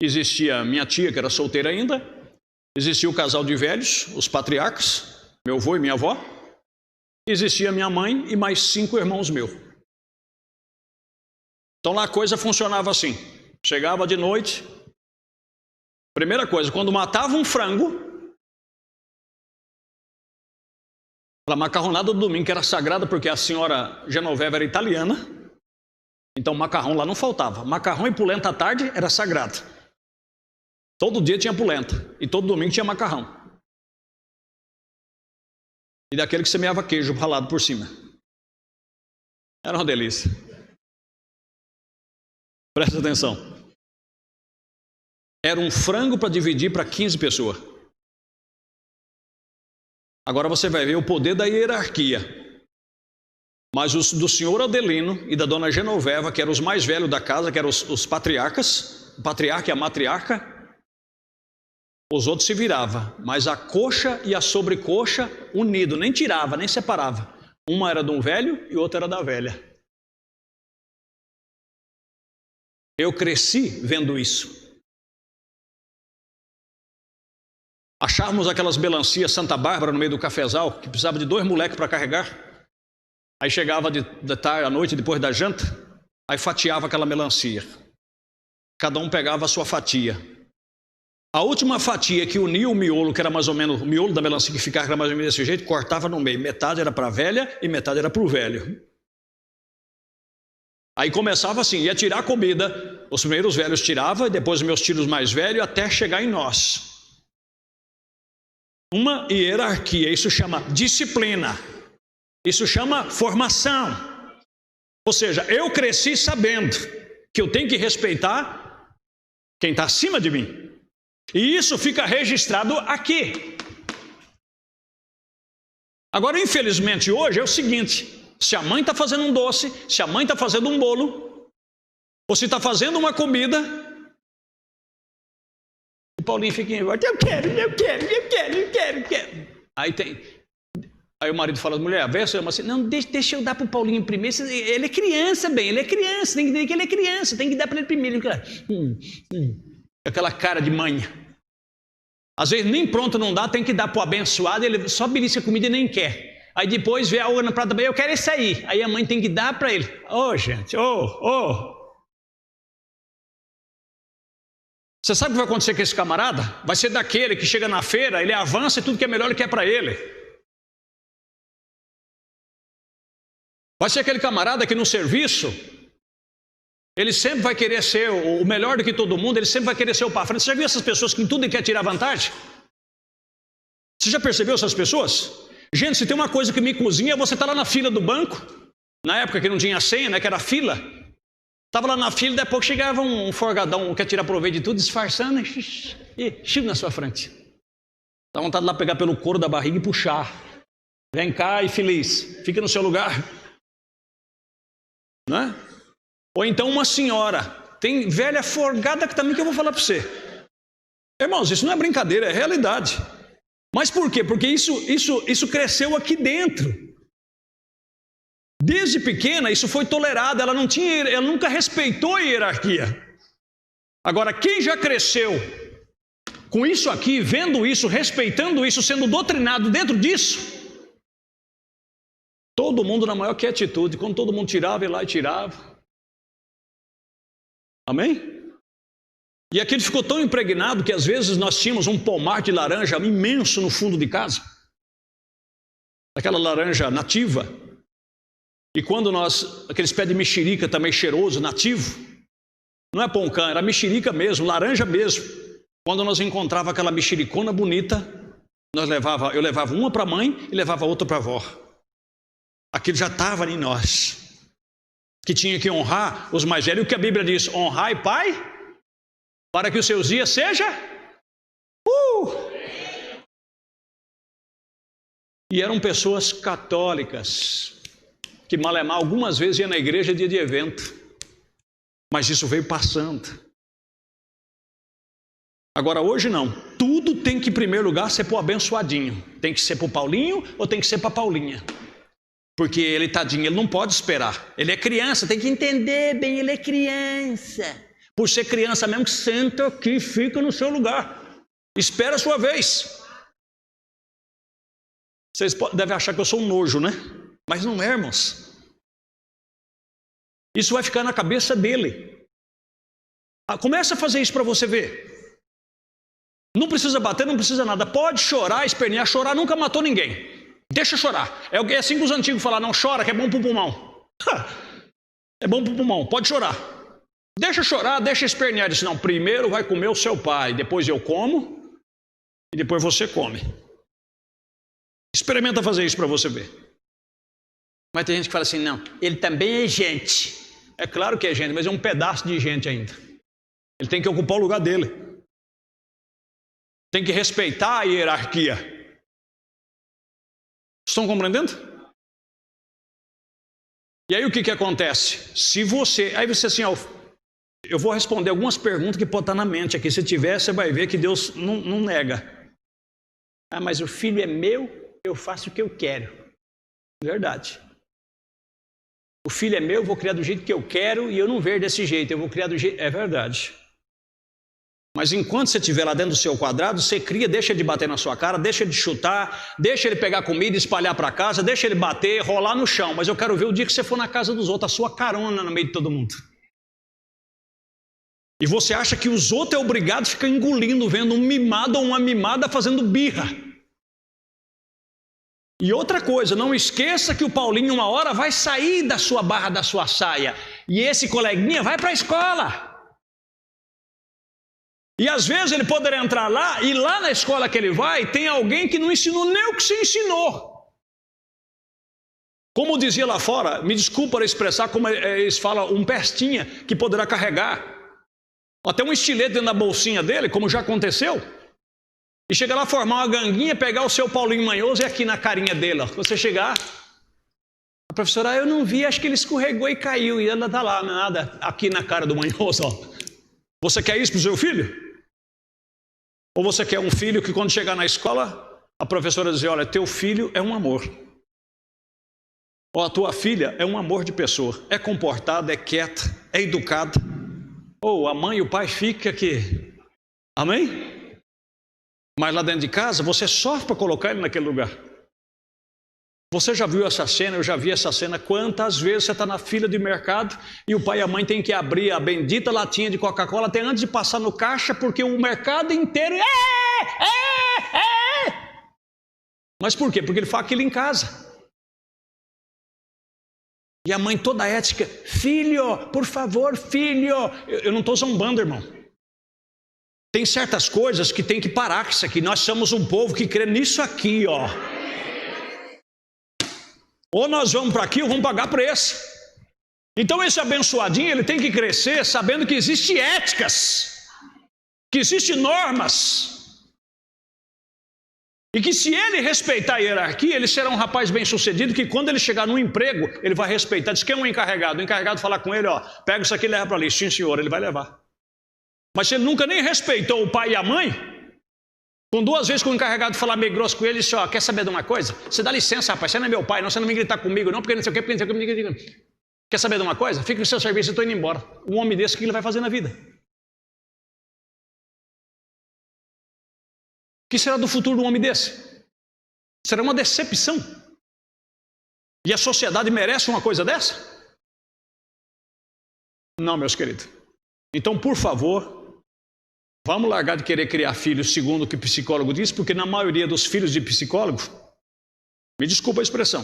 A: Existia minha tia que era solteira ainda. Existia o casal de velhos, os patriarcas, meu avô e minha avó. Existia minha mãe e mais 5 irmãos meus. Então lá a coisa funcionava assim. Chegava de noite. Primeira coisa, quando matava um frango, a macarronada do domingo, que era sagrada porque a senhora Genoveva era italiana, então macarrão lá não faltava. Macarrão e polenta à tarde era sagrado. Todo dia tinha polenta e todo domingo tinha macarrão. E daquele que semeava queijo ralado por cima. Era uma delícia. Presta atenção. Era um frango para dividir para 15 pessoas. Agora você vai ver o poder da hierarquia. Mas os do senhor Adelino e da dona Genoveva, que eram os mais velhos da casa, que eram os patriarcas, o patriarca e a matriarca, os outros se viravam. Mas a coxa e a sobrecoxa unido, nem tirava, nem separava. Uma era de um velho e outra era da velha. Eu cresci vendo isso. Achávamos aquelas melancias Santa Bárbara no meio do cafezal, que precisava de 2 moleques para carregar. Aí chegava de tarde à noite, depois da janta, aí fatiava aquela melancia. Cada um pegava a sua fatia. A última fatia que unia o miolo, que era mais ou menos o miolo da melancia que ficava mais ou menos desse jeito, cortava no meio. Metade era para a velha e metade era para o velho. Aí começava assim, ia tirar a comida. Os primeiros velhos tiravam, e depois os meus tios mais velhos, até chegar em nós. Uma hierarquia, isso chama disciplina, isso chama formação. Ou seja, eu cresci sabendo que eu tenho que respeitar quem está acima de mim. E isso fica registrado aqui. Agora, infelizmente, hoje é o seguinte, se a mãe está fazendo um doce, se a mãe está fazendo um bolo, ou se está fazendo uma comida, o Paulinho fica em volta, eu quero. Aí o marido fala, mulher, vê, assim, não, deixa eu dar para o Paulinho primeiro, ele é criança, ele é criança, tem que dizer que ele é criança, tem que dar para ele primeiro. Aquela cara de mãe. Às vezes nem pronto não dá, tem que dar para o abençoado, ele só belisca a comida e nem quer. Aí depois vê a outra no prato também, eu quero esse aí. Aí a mãe tem que dar para ele. Gente, Você sabe o que vai acontecer com esse camarada? Vai ser daquele que chega na feira, ele avança e tudo que é melhor ele quer para ele. Vai ser aquele camarada que no serviço, Ele sempre vai querer ser o melhor do que todo mundo, ele sempre vai querer ser o para frente. Você já viu essas pessoas que em tudo ele quer tirar vantagem? Você já percebeu essas pessoas? Gente, se tem uma coisa que me cozinha, você está lá na fila do banco, na época que não tinha senha, né, que era fila. Estava lá na fila, daí a pouco chegava um forgadão, quer tirar proveito de tudo, disfarçando, e chega na sua frente. Dá vontade de lá pegar pelo couro da barriga e puxar. Vem cá e feliz, fica no seu lugar. Não é? Ou então uma senhora, tem velha forgada que também que eu vou falar para você. Irmãos, isso não é brincadeira, é realidade. Mas por quê? Porque isso cresceu aqui dentro. Desde pequena isso foi tolerado, ela nunca respeitou a hierarquia. Agora, quem já cresceu com isso aqui, vendo isso, respeitando isso, sendo doutrinado dentro disso, todo mundo na maior quietude, quando todo mundo tirava, ele lá e tirava. Amém? E aquilo ficou tão impregnado que às vezes nós tínhamos um pomar de laranja imenso no fundo de casa. Aquela laranja nativa. E quando aqueles pés de mexerica também cheiroso, nativo, não é poncã, era mexerica mesmo, laranja mesmo. Quando nós encontrava aquela mexericona bonita, eu levava uma para a mãe e levava outra para a avó. Aquilo já estava em nós. Que tinha que honrar os mais velhos. O que a Bíblia diz? Honrai pai, para que os seus dias seja. E eram pessoas católicas, que malemar algumas vezes ia na igreja dia de evento. Mas isso veio passando. Agora hoje não. Tudo tem que em primeiro lugar ser para o abençoadinho. Tem que ser para o Paulinho ou tem que ser para a Paulinha. Porque ele, tadinho, ele não pode esperar. Ele é criança, tem que entender bem, ele é criança. Por ser criança mesmo, senta aqui, fica no seu lugar. Espera a sua vez. Vocês devem achar que eu sou um nojo, né? Mas não é, irmãos. Isso vai ficar na cabeça dele. Começa a fazer isso para você ver. Não precisa bater, não precisa nada. Pode chorar, espernear. Chorar nunca matou ninguém. Deixa chorar. É assim que os antigos falaram, não chora que é bom para o pulmão. É bom para o pulmão, pode chorar. Deixa chorar, deixa espernear. Diz, não, primeiro vai comer o seu pai, depois eu como e depois você come. Experimenta fazer isso para você ver. Mas tem gente que fala assim, não, ele também é gente. É claro que é gente, mas é um pedaço de gente ainda. Ele tem que ocupar o lugar dele. Tem que respeitar a hierarquia. Estão compreendendo? E aí o que acontece? Se você... Aí você assim, ó, eu vou responder algumas perguntas que pode estar na mente aqui. Se tiver, você vai ver que Deus não nega. Ah, mas o filho é meu, eu faço o que eu quero. Verdade. O filho é meu, eu vou criar do jeito que eu quero e eu não ver desse jeito. Eu vou criar do jeito... É verdade. Mas enquanto você estiver lá dentro do seu quadrado, você cria, deixa ele bater na sua cara, deixa ele chutar, deixa ele pegar comida e espalhar para casa, deixa ele bater, rolar no chão. Mas eu quero ver o dia que você for na casa dos outros, a sua carona no meio de todo mundo. E você acha que os outros é obrigado a ficar engolindo, vendo um mimado ou uma mimada fazendo birra. E outra coisa, não esqueça que o Paulinho uma hora vai sair da sua barra, da sua saia. E esse coleguinha vai para a escola. E às vezes ele poderá entrar lá, e lá na escola que ele vai, tem alguém que não ensinou nem o que se ensinou. Como dizia lá fora, me desculpa por expressar, como eles falam, um pestinha que poderá carregar. Até um estilete dentro da bolsinha dele, como já aconteceu. E chegar lá, formar uma ganguinha, pegar o seu Paulinho manhoso e aqui na carinha dele. Ó. Você chegar, a professora, eu não vi, acho que ele escorregou e caiu. E ela está lá, nada, aqui na cara do manhoso. Ó. Você quer isso para o seu filho? Ou você quer um filho que quando chegar na escola, a professora diz, olha, teu filho é um amor. Ou a tua filha é um amor de pessoa. É comportada, é quieta, é educada. Ou a mãe e o pai ficam aqui. Amém? Mas lá dentro de casa, você sofre para colocar ele naquele lugar. Você já viu essa cena? Eu já vi essa cena. Quantas vezes você está na fila de mercado e o pai e a mãe têm que abrir a bendita latinha de Coca-Cola até antes de passar no caixa, porque o mercado inteiro... Mas por quê? Porque ele faz aquilo em casa. E a mãe toda ética, filho, por favor, filho. Eu não estou zombando, irmão. Tem certas coisas que tem que parar com isso aqui. Nós somos um povo que crê nisso aqui, ó. Ou nós vamos para aqui ou vamos pagar preço. Então esse abençoadinho, ele tem que crescer sabendo que existem éticas, que existem normas. E que se ele respeitar a hierarquia, ele será um rapaz bem-sucedido, que quando ele chegar no emprego, ele vai respeitar. Diz que é um encarregado. O encarregado falar com ele, ó, pega isso aqui e leva para ali. Sim, senhor, ele vai levar. Mas se ele nunca nem respeitou o pai e a mãe, com 2 vezes que o encarregado falar meio grosso com ele, disse, ó, quer saber de uma coisa? Você dá licença, rapaz, você não é meu pai, não, você não vem gritar comigo, não, porque não sei o que, porque não sei o que. Quer saber de uma coisa? Fica no seu serviço, eu estou indo embora. Um homem desse, o que ele vai fazer na vida? O que será do futuro de um homem desse? Será uma decepção. E a sociedade merece uma coisa dessa? Não, meus queridos. Então, por favor, vamos largar de querer criar filhos segundo o que o psicólogo diz, porque na maioria dos filhos de psicólogo, me desculpa a expressão,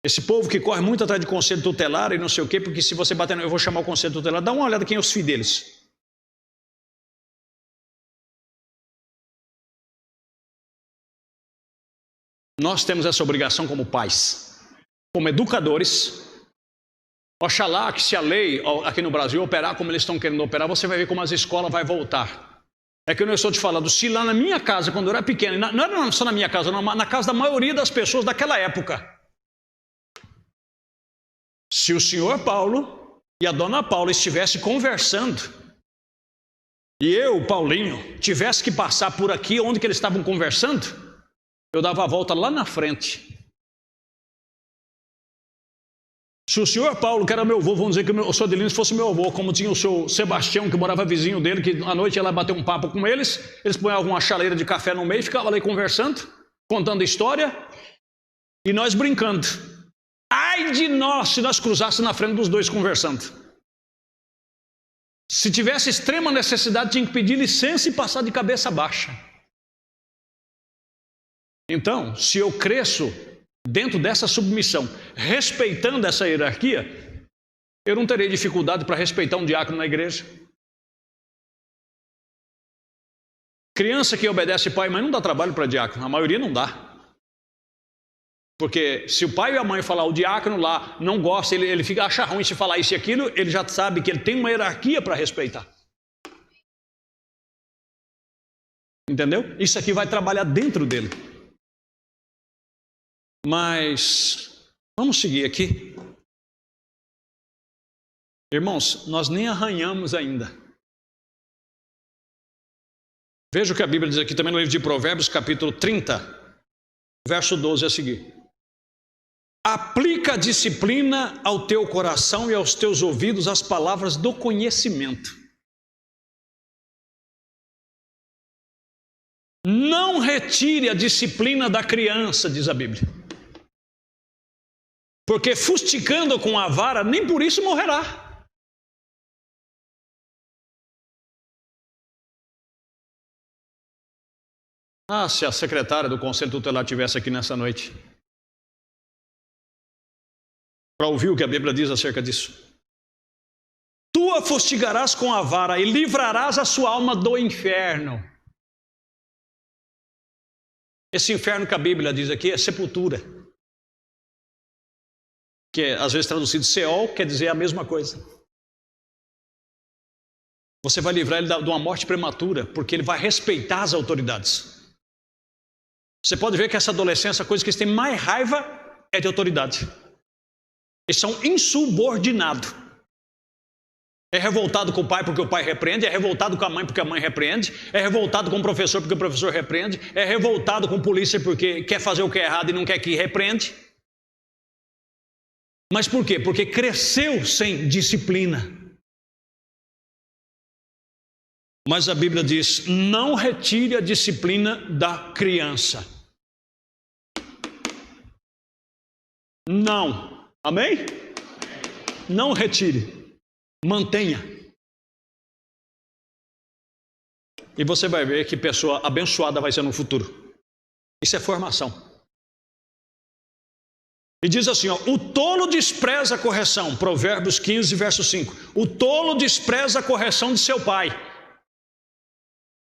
A: esse povo que corre muito atrás de conselho tutelar e não sei o quê, porque se você bater no... Eu vou chamar o conselho tutelar, dá uma olhada quem é os filhos deles. Nós temos essa obrigação como pais, como educadores. Oxalá que se a lei aqui no Brasil operar como eles estão querendo operar, você vai ver como as escolas vão voltar. É que eu não estou te falando, se lá na minha casa, quando eu era pequeno, não era só na minha casa, não, na casa da maioria das pessoas daquela época, se o senhor Paulo e a dona Paula estivessem conversando, e eu, Paulinho, tivesse que passar por aqui onde que eles estavam conversando, eu dava a volta lá na frente. Se o senhor Paulo, que era meu avô, vamos dizer que o senhor Adelino fosse meu avô, como tinha o senhor Sebastião, que morava vizinho dele, que à noite ia lá bater um papo com eles punhavam uma chaleira de café no meio, ficava lá conversando, contando história, e nós brincando. Ai de nós, se nós cruzássemos na frente dos dois conversando. Se tivesse extrema necessidade, tinha que pedir licença e passar de cabeça baixa. Então, se eu cresço dentro dessa submissão, respeitando essa hierarquia, eu não terei dificuldade para respeitar um diácono na igreja. Criança que obedece pai e mãe não dá trabalho para diácono, a maioria não dá. Porque se o pai e a mãe falar, o diácono lá não gosta, ele fica, acha ruim se falar isso e aquilo, ele já sabe que ele tem uma hierarquia para respeitar. Entendeu? Isso aqui vai trabalhar dentro dele. Mas, vamos seguir aqui. Irmãos, nós nem arranhamos ainda. Veja o que a Bíblia diz aqui também no livro de Provérbios, capítulo 30, verso 12 a seguir. Aplica a disciplina ao teu coração e aos teus ouvidos as palavras do conhecimento. Não retire a disciplina da criança, diz a Bíblia. Porque fustigando com a vara, nem por isso morrerá. Ah, se a secretária do Conselho Tutelar estivesse aqui nessa noite, para ouvir o que a Bíblia diz acerca disso. Tu a fustigarás com a vara e livrarás a sua alma do inferno. Esse inferno que a Bíblia diz aqui é sepultura. Que é, às vezes traduzido Seol, quer dizer a mesma coisa. Você vai livrar ele de uma morte prematura, porque ele vai respeitar as autoridades. Você pode ver que essa adolescência, a coisa que eles têm mais raiva é de autoridade. Eles são insubordinados. É revoltado com o pai porque o pai repreende, é revoltado com a mãe porque a mãe repreende, é revoltado com o professor porque o professor repreende, é revoltado com a polícia porque quer fazer o que é errado e não quer que repreende. Mas por quê? Porque cresceu sem disciplina. Mas a Bíblia diz, não retire a disciplina da criança. Não. Amém? Não retire. Mantenha. E você vai ver que pessoa abençoada vai ser no futuro. Isso é formação. E diz assim, ó, o tolo despreza a correção, Provérbios 15, verso 5. O tolo despreza a correção de seu pai,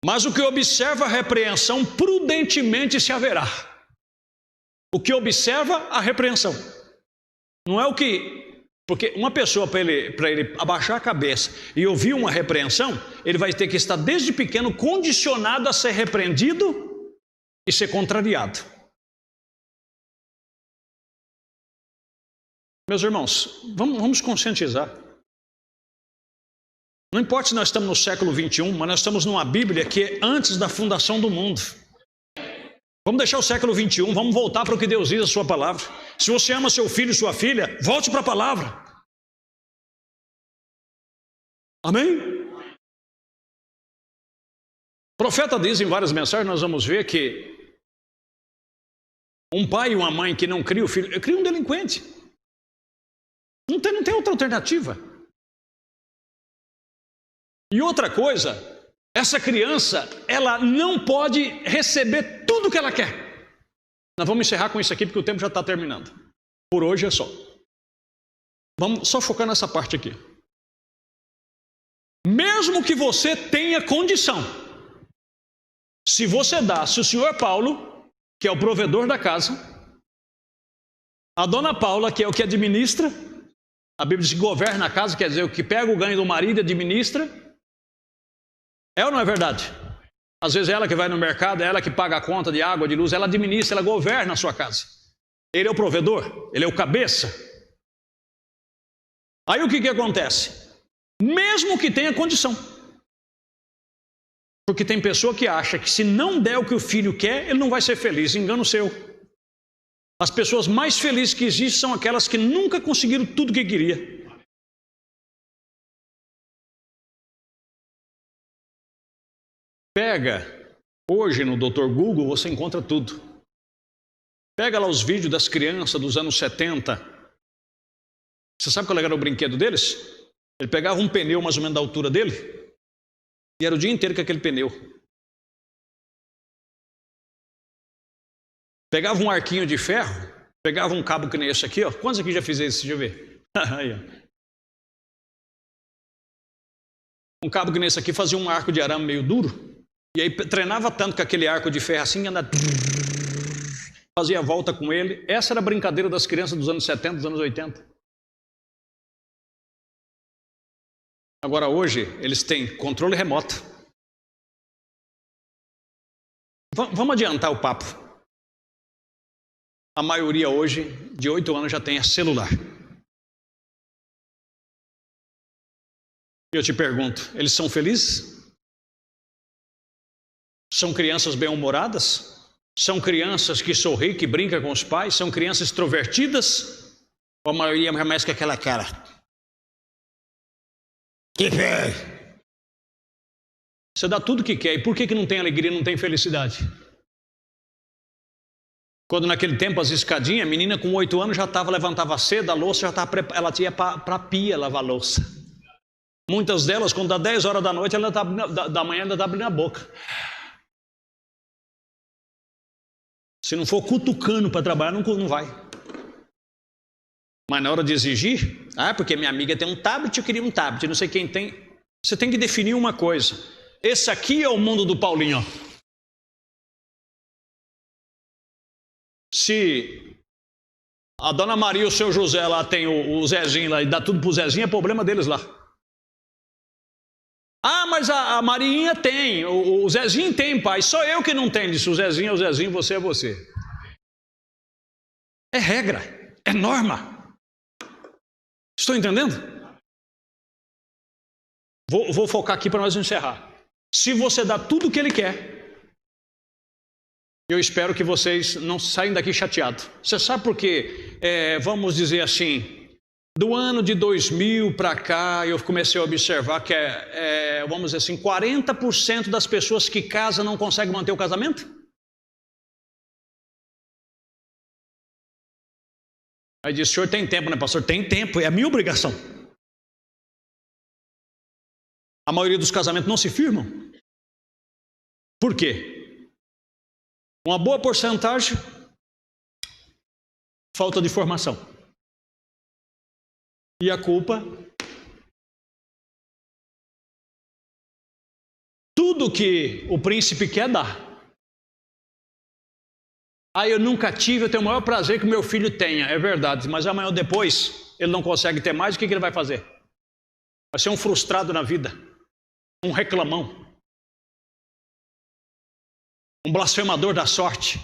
A: mas o que observa a repreensão prudentemente se haverá. O que observa a repreensão. Não é o que... Porque uma pessoa, para ele abaixar a cabeça e ouvir uma repreensão, ele vai ter que estar desde pequeno condicionado a ser repreendido e ser contrariado. Meus irmãos, vamos conscientizar. Não importa se nós estamos no século 21, mas nós estamos numa Bíblia que é antes da fundação do mundo. Vamos deixar o século 21, vamos voltar para o que Deus diz, a sua palavra. Se você ama seu filho e sua filha, volte para a palavra. Amém? O profeta diz em várias mensagens, nós vamos ver que um pai e uma mãe que não cria o filho, cria um delinquente. Não tem outra alternativa. E outra coisa, essa criança, ela não pode receber tudo que ela quer. Nós vamos encerrar com isso aqui, porque o tempo já está terminando. Por hoje é só. Vamos só focar nessa parte aqui. Mesmo que você tenha condição, se o senhor Paulo, que é o provedor da casa, a dona Paula, que é o que administra, a Bíblia diz que governa a casa, quer dizer, o que pega o ganho do marido e administra. É ou não é verdade? Às vezes é ela que vai no mercado, é ela que paga a conta de água, de luz, ela administra, ela governa a sua casa. Ele é o provedor, ele é o cabeça. Aí o que acontece? Mesmo que tenha condição. Porque tem pessoa que acha que se não der o que o filho quer, ele não vai ser feliz. Engano seu. As pessoas mais felizes que existem são aquelas que nunca conseguiram tudo o que queria. Pega, hoje no Dr. Google você encontra tudo. Pega lá os vídeos das crianças dos anos 70. Você sabe qual era o brinquedo deles? Ele pegava um pneu mais ou menos da altura dele e era o dia inteiro com aquele pneu. Pegava um arquinho de ferro, pegava um cabo que nem esse aqui, ó. Quantos aqui já fizeram isso? Deixa eu ver. Aí, ó. Um cabo que nem esse aqui fazia um arco de arame meio duro. E aí treinava tanto com aquele arco de ferro assim, andava, fazia a volta com ele. Essa era a brincadeira das crianças dos anos 70, dos anos 80. Agora hoje eles têm controle remoto. Vamos adiantar o papo. A maioria hoje, de 8 anos, já tem celular. E eu te pergunto, eles são felizes? São crianças bem-humoradas? São crianças que sorriem, que brincam com os pais? São crianças extrovertidas? Ou a maioria mais com aquela cara? Que fez? Você dá tudo o que quer. E por que não tem alegria, não tem felicidade? Quando naquele tempo as escadinhas, a menina com 8 anos já levantava cedo, a louça já estava, ela ia para a pia lavar louça. Muitas delas, quando dá 10 horas da noite, da manhã ela está abrindo a boca. Se não for cutucando para trabalhar, não vai. Mas na hora de exigir, porque minha amiga tem um tablet, eu queria um tablet, não sei quem tem. Você tem que definir uma coisa. Esse aqui é o mundo do Paulinho, ó. Se a dona Maria e o seu José lá tem o Zezinho lá e dá tudo pro Zezinho, é problema deles lá. Mas a Marinha tem, o Zezinho tem, pai, só eu que não tenho. Disse, o Zezinho é o Zezinho, você é você. É regra, é norma. Estou entendendo? Vou focar aqui para nós encerrar. Se você dá tudo o que ele quer, eu espero que vocês não saiam daqui chateados. Você sabe por quê? Vamos dizer assim, do ano de 2000 para cá, eu comecei a observar que vamos dizer assim, 40% das pessoas que casam não conseguem manter o casamento? Aí diz, o senhor tem tempo, né, pastor? Tem tempo, é a minha obrigação. A maioria dos casamentos não se firmam. Por quê? Uma boa porcentagem Falta de formação. E a culpa? Tudo que o príncipe quer dar. Eu nunca tive, eu tenho o maior prazer que meu filho tenha. É verdade, mas amanhã ou depois ele não consegue ter mais, o que ele vai fazer? Vai ser um frustrado na vida, um reclamão, um blasfemador da sorte.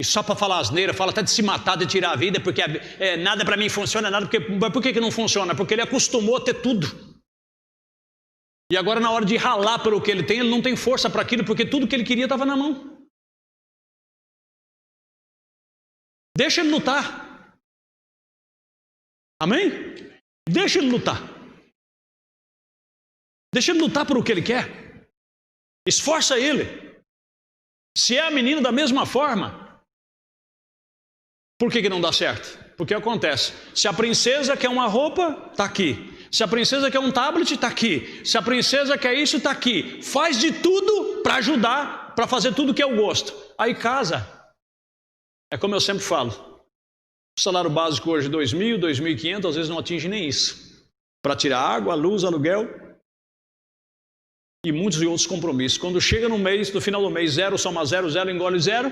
A: E só para falar asneira, fala até de se matar, de tirar a vida, porque nada para mim funciona, nada. Por que não funciona? Porque ele acostumou a ter tudo. E agora, na hora de ralar pelo que ele tem, ele não tem força para aquilo, porque tudo que ele queria estava na mão. Deixa ele lutar. Amém? Deixa ele lutar. Deixa ele lutar por o que ele quer. Esforça ele. Se é a menina da mesma forma, por que não dá certo? Porque acontece. Se a princesa quer uma roupa, está aqui. Se a princesa quer um tablet, está aqui. Se a princesa quer isso, está aqui. Faz de tudo para ajudar, para fazer tudo que eu gosto. Aí casa. É como eu sempre falo. O salário básico hoje é 2.000, 2.500, às vezes não atinge nem isso. Para tirar água, luz, aluguel e muitos outros compromissos. Quando chega no mês, no final do mês, 0 soma 0, 0 engole 0.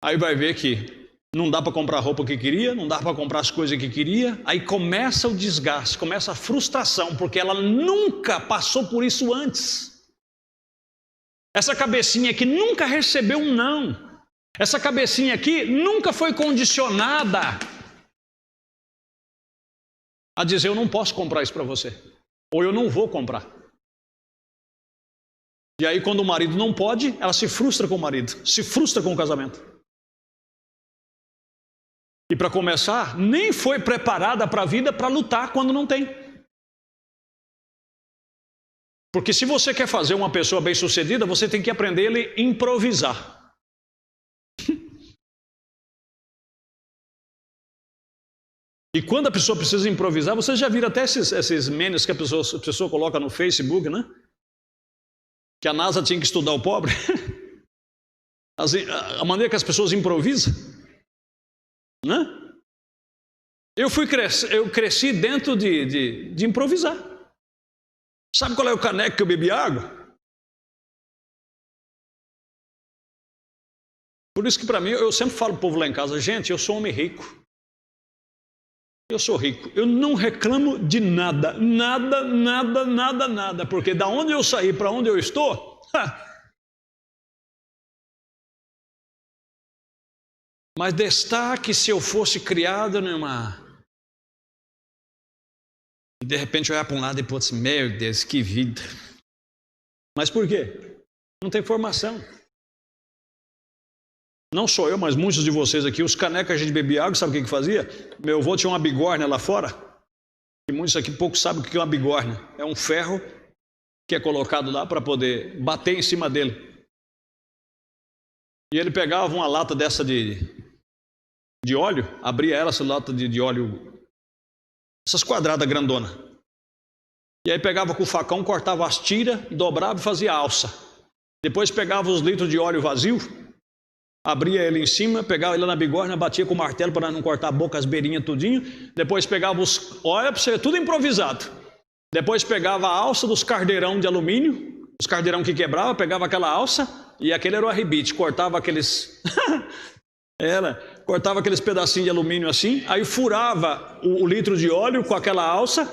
A: Aí vai ver que não dá para comprar a roupa que queria, não dá para comprar as coisas que queria. Aí começa o desgaste, começa a frustração, porque ela nunca passou por isso antes. Essa cabecinha que nunca recebeu um não. Essa cabecinha aqui nunca foi condicionada a dizer: eu não posso comprar isso para você, ou eu não vou comprar. E aí, quando o marido não pode, ela se frustra com o marido, se frustra com o casamento. E para começar, nem foi preparada para a vida para lutar quando não tem. Porque se você quer fazer uma pessoa bem-sucedida, você tem que aprender a improvisar. E quando a pessoa precisa improvisar, vocês já viram até esses memes que a pessoa coloca no Facebook, né? Que a NASA tinha que estudar o pobre. A maneira que as pessoas improvisam. Né? Eu cresci dentro de improvisar. Sabe qual é o caneco que eu bebi água? Por isso que para mim, eu sempre falo para o povo lá em casa: gente, eu sou homem rico. Eu sou rico. Eu não reclamo de nada. Nada, nada, nada, nada. Porque da onde eu saí para onde eu estou... Mas destaque se eu fosse criado numa... De repente olhar para um lado e pôr assim: meu Deus, que vida. Mas por quê? Não tem formação. Não sou eu, mas muitos de vocês aqui, os canecos que a gente bebia água, sabe o que fazia? Meu avô tinha uma bigorna lá fora. E muitos aqui pouco sabem o que é uma bigorna. É um ferro que é colocado lá para poder bater em cima dele. E ele pegava uma lata dessa de óleo, abria ela, essa lata de óleo, essas quadradas grandonas. E aí pegava com o facão, cortava as tiras, dobrava e fazia alça. Depois pegava os litros de óleo vazio, abria ele em cima, pegava ele na bigorna, batia com o martelo para não cortar a boca, as beirinhas, tudinho. Depois pegava olha para você ver, tudo improvisado. Depois pegava a alça dos cardeirão de alumínio, os cardeirão que quebrava, pegava aquela alça, e aquele era o arribite, cortava aqueles... cortava aqueles pedacinhos de alumínio assim, aí furava o litro de óleo com aquela alça,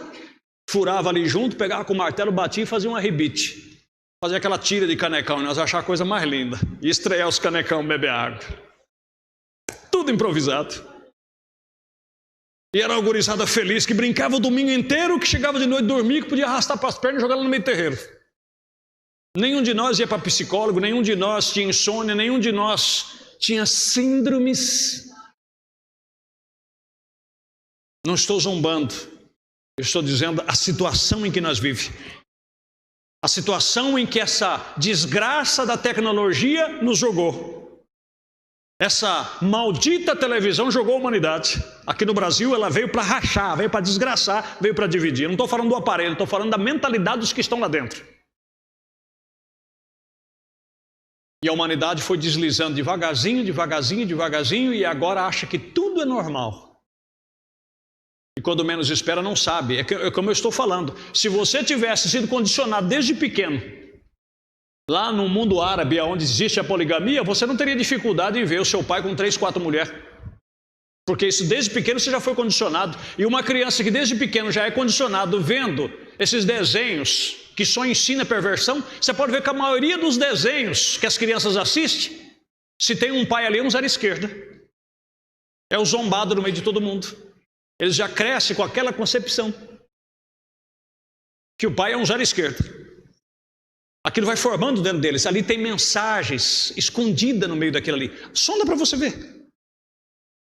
A: furava ali junto, pegava com o martelo, batia e fazia um arribite. Fazia aquela tira de canecão, nós achávamos a coisa mais linda. E estrear os canecão, beber água. Tudo improvisado. E era uma gurizada feliz que brincava o domingo inteiro, que chegava de noite dormir, que podia arrastar para as pernas e jogar ela no meio do terreiro. Nenhum de nós ia para psicólogo, nenhum de nós tinha insônia, nenhum de nós tinha síndromes. Não estou zombando. Eu estou dizendo a situação em que nós vivemos. A situação em que essa desgraça da tecnologia nos jogou. Essa maldita televisão jogou a humanidade. Aqui no Brasil ela veio para rachar, veio para desgraçar, veio para dividir. Eu não estou falando do aparelho, estou falando da mentalidade dos que estão lá dentro. E a humanidade foi deslizando devagarzinho, devagarzinho, devagarzinho, e agora acha que tudo é normal. E quando menos espera, não sabe. É como eu estou falando. Se você tivesse sido condicionado desde pequeno, lá no mundo árabe, onde existe a poligamia, você não teria dificuldade em ver o seu pai com 3, 4 mulheres. Porque isso desde pequeno você já foi condicionado. E uma criança que desde pequeno já é condicionado vendo esses desenhos que só ensina perversão, você pode ver que a maioria dos desenhos que as crianças assistem, se tem um pai ali, é um zero esquerda. É o zombado no meio de todo mundo. Eles já crescem com aquela concepção que o pai é um zero esquerda. Aquilo vai formando dentro deles. Ali tem mensagens escondidas no meio daquilo ali. Sonda para você ver.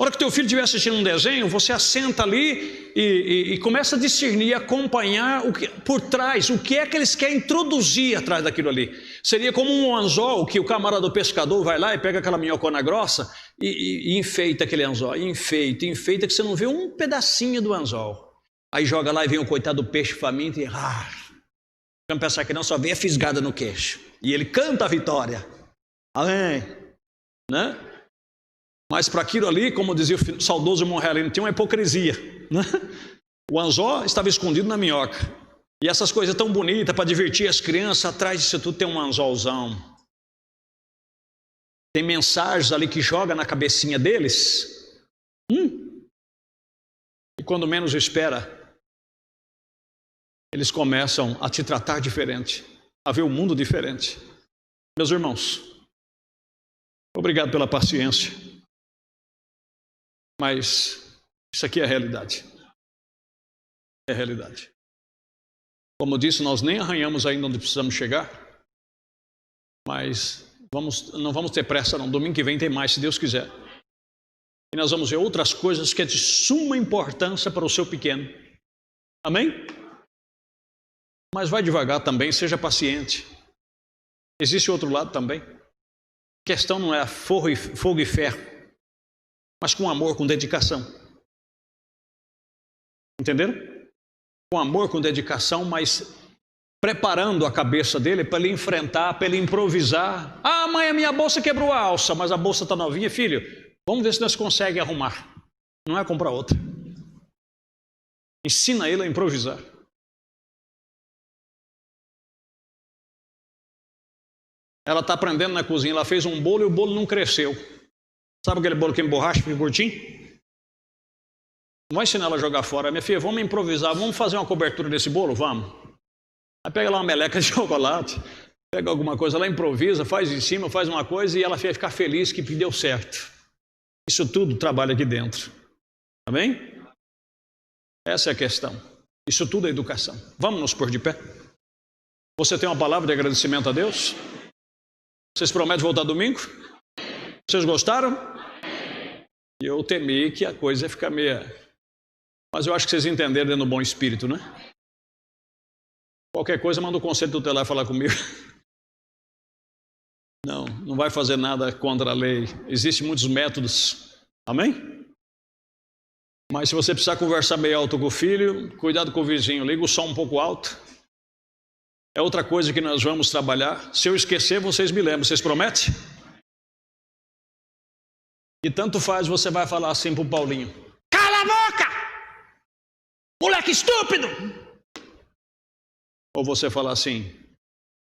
A: A hora que teu filho estiver assistindo um desenho, você assenta ali e começa a discernir, acompanhar por trás, o que é que eles querem introduzir atrás daquilo ali. Seria como um anzol, que o camarada do pescador vai lá e pega aquela minhocona grossa e enfeita aquele anzol, enfeita, que você não vê um pedacinho do anzol. Aí joga lá e vem o coitado do peixe faminto e... Vamos pensar que não, só vê a fisgada no queixo. E ele canta a vitória. Amém? Né? Mas para aquilo ali, como dizia o saudoso Monrealino, tinha uma hipocrisia. Né? O anzol estava escondido na minhoca. E essas coisas tão bonitas para divertir as crianças, atrás disso tudo tem um anzolzão. Tem mensagens ali que joga na cabecinha deles. E quando menos espera, eles começam a te tratar diferente, a ver o mundo diferente. Meus irmãos, obrigado pela paciência. Mas isso aqui é a realidade. É a realidade. Como eu disse, nós nem arranhamos ainda onde precisamos chegar. Mas não vamos ter pressa não. Domingo que vem tem mais, se Deus quiser. E nós vamos ver outras coisas que é de suma importância para o seu pequeno. Amém? Mas vai devagar também, seja paciente. Existe outro lado também. A questão não é fogo e ferro, mas com amor, com dedicação. Entenderam? Com amor, com dedicação, mas preparando a cabeça dele para ele enfrentar, para ele improvisar. Mãe, a minha bolsa quebrou a alça, mas a bolsa está novinha, filho. Vamos ver se nós conseguimos arrumar. Não é comprar outra. Ensina ele a improvisar. Ela está aprendendo na cozinha, ela fez um bolo e o bolo não cresceu. Sabe aquele bolo que emborracha, fica curtinho? Não vai ensinar ela a jogar fora. Minha filha, vamos improvisar, vamos fazer uma cobertura desse bolo? Vamos. Aí pega lá uma meleca de chocolate, pega alguma coisa lá, improvisa, faz em cima, faz uma coisa e ela vai ficar feliz que deu certo. Isso tudo trabalha aqui dentro. Amém? Essa é a questão. Isso tudo é educação. Vamos nos pôr de pé. Você tem uma palavra de agradecimento a Deus? Vocês prometem voltar domingo? Vocês gostaram? E eu temi que a coisa ia ficar meia... Mas eu acho que vocês entenderam no bom espírito, né? Qualquer coisa, manda o conselho tutelar falar comigo. Não vai fazer nada contra a lei. Existem muitos métodos. Amém? Mas se você precisar conversar meio alto com o filho, cuidado com o vizinho. Liga o som um pouco alto. É outra coisa que nós vamos trabalhar. Se eu esquecer, vocês me lembram. Vocês prometem? E tanto faz, você vai falar assim pro Paulinho: cala a boca! Moleque estúpido! Ou você falar assim: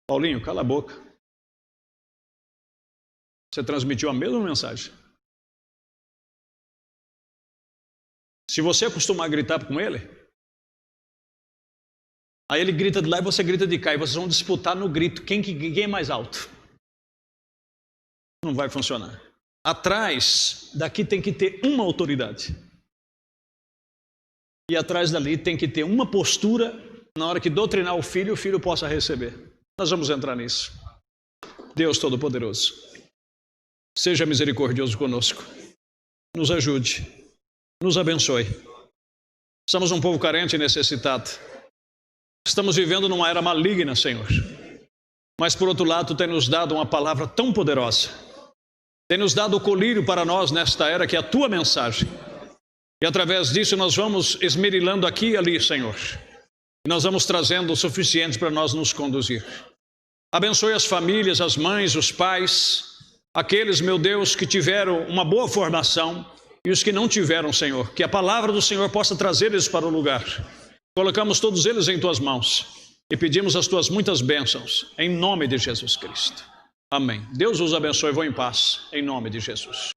A: Paulinho, cala a boca. Você transmitiu a mesma mensagem. Se você acostumar a gritar com ele, aí ele grita de lá e você grita de cá, e vocês vão disputar no grito quem é mais alto. Não vai funcionar. Atrás daqui tem que ter uma autoridade. E atrás dali tem que ter uma postura, na hora que doutrinar o filho possa receber. Nós vamos entrar nisso. Deus Todo-Poderoso, seja misericordioso conosco. Nos ajude. Nos abençoe. Somos um povo carente e necessitado. Estamos vivendo numa era maligna, Senhor. Mas por outro lado, Tu tem nos dado uma palavra tão poderosa. Tem nos dado o colírio para nós nesta era, que é a Tua mensagem. E através disso nós vamos esmerilhando aqui e ali, Senhor. E nós vamos trazendo o suficiente para nós nos conduzir. Abençoe as famílias, as mães, os pais, aqueles, meu Deus, que tiveram uma boa formação e os que não tiveram, Senhor. Que a palavra do Senhor possa trazer eles para o lugar. Colocamos todos eles em tuas mãos e pedimos as tuas muitas bênçãos, em nome de Jesus Cristo. Amém. Deus os abençoe. Vou em paz, em nome de Jesus.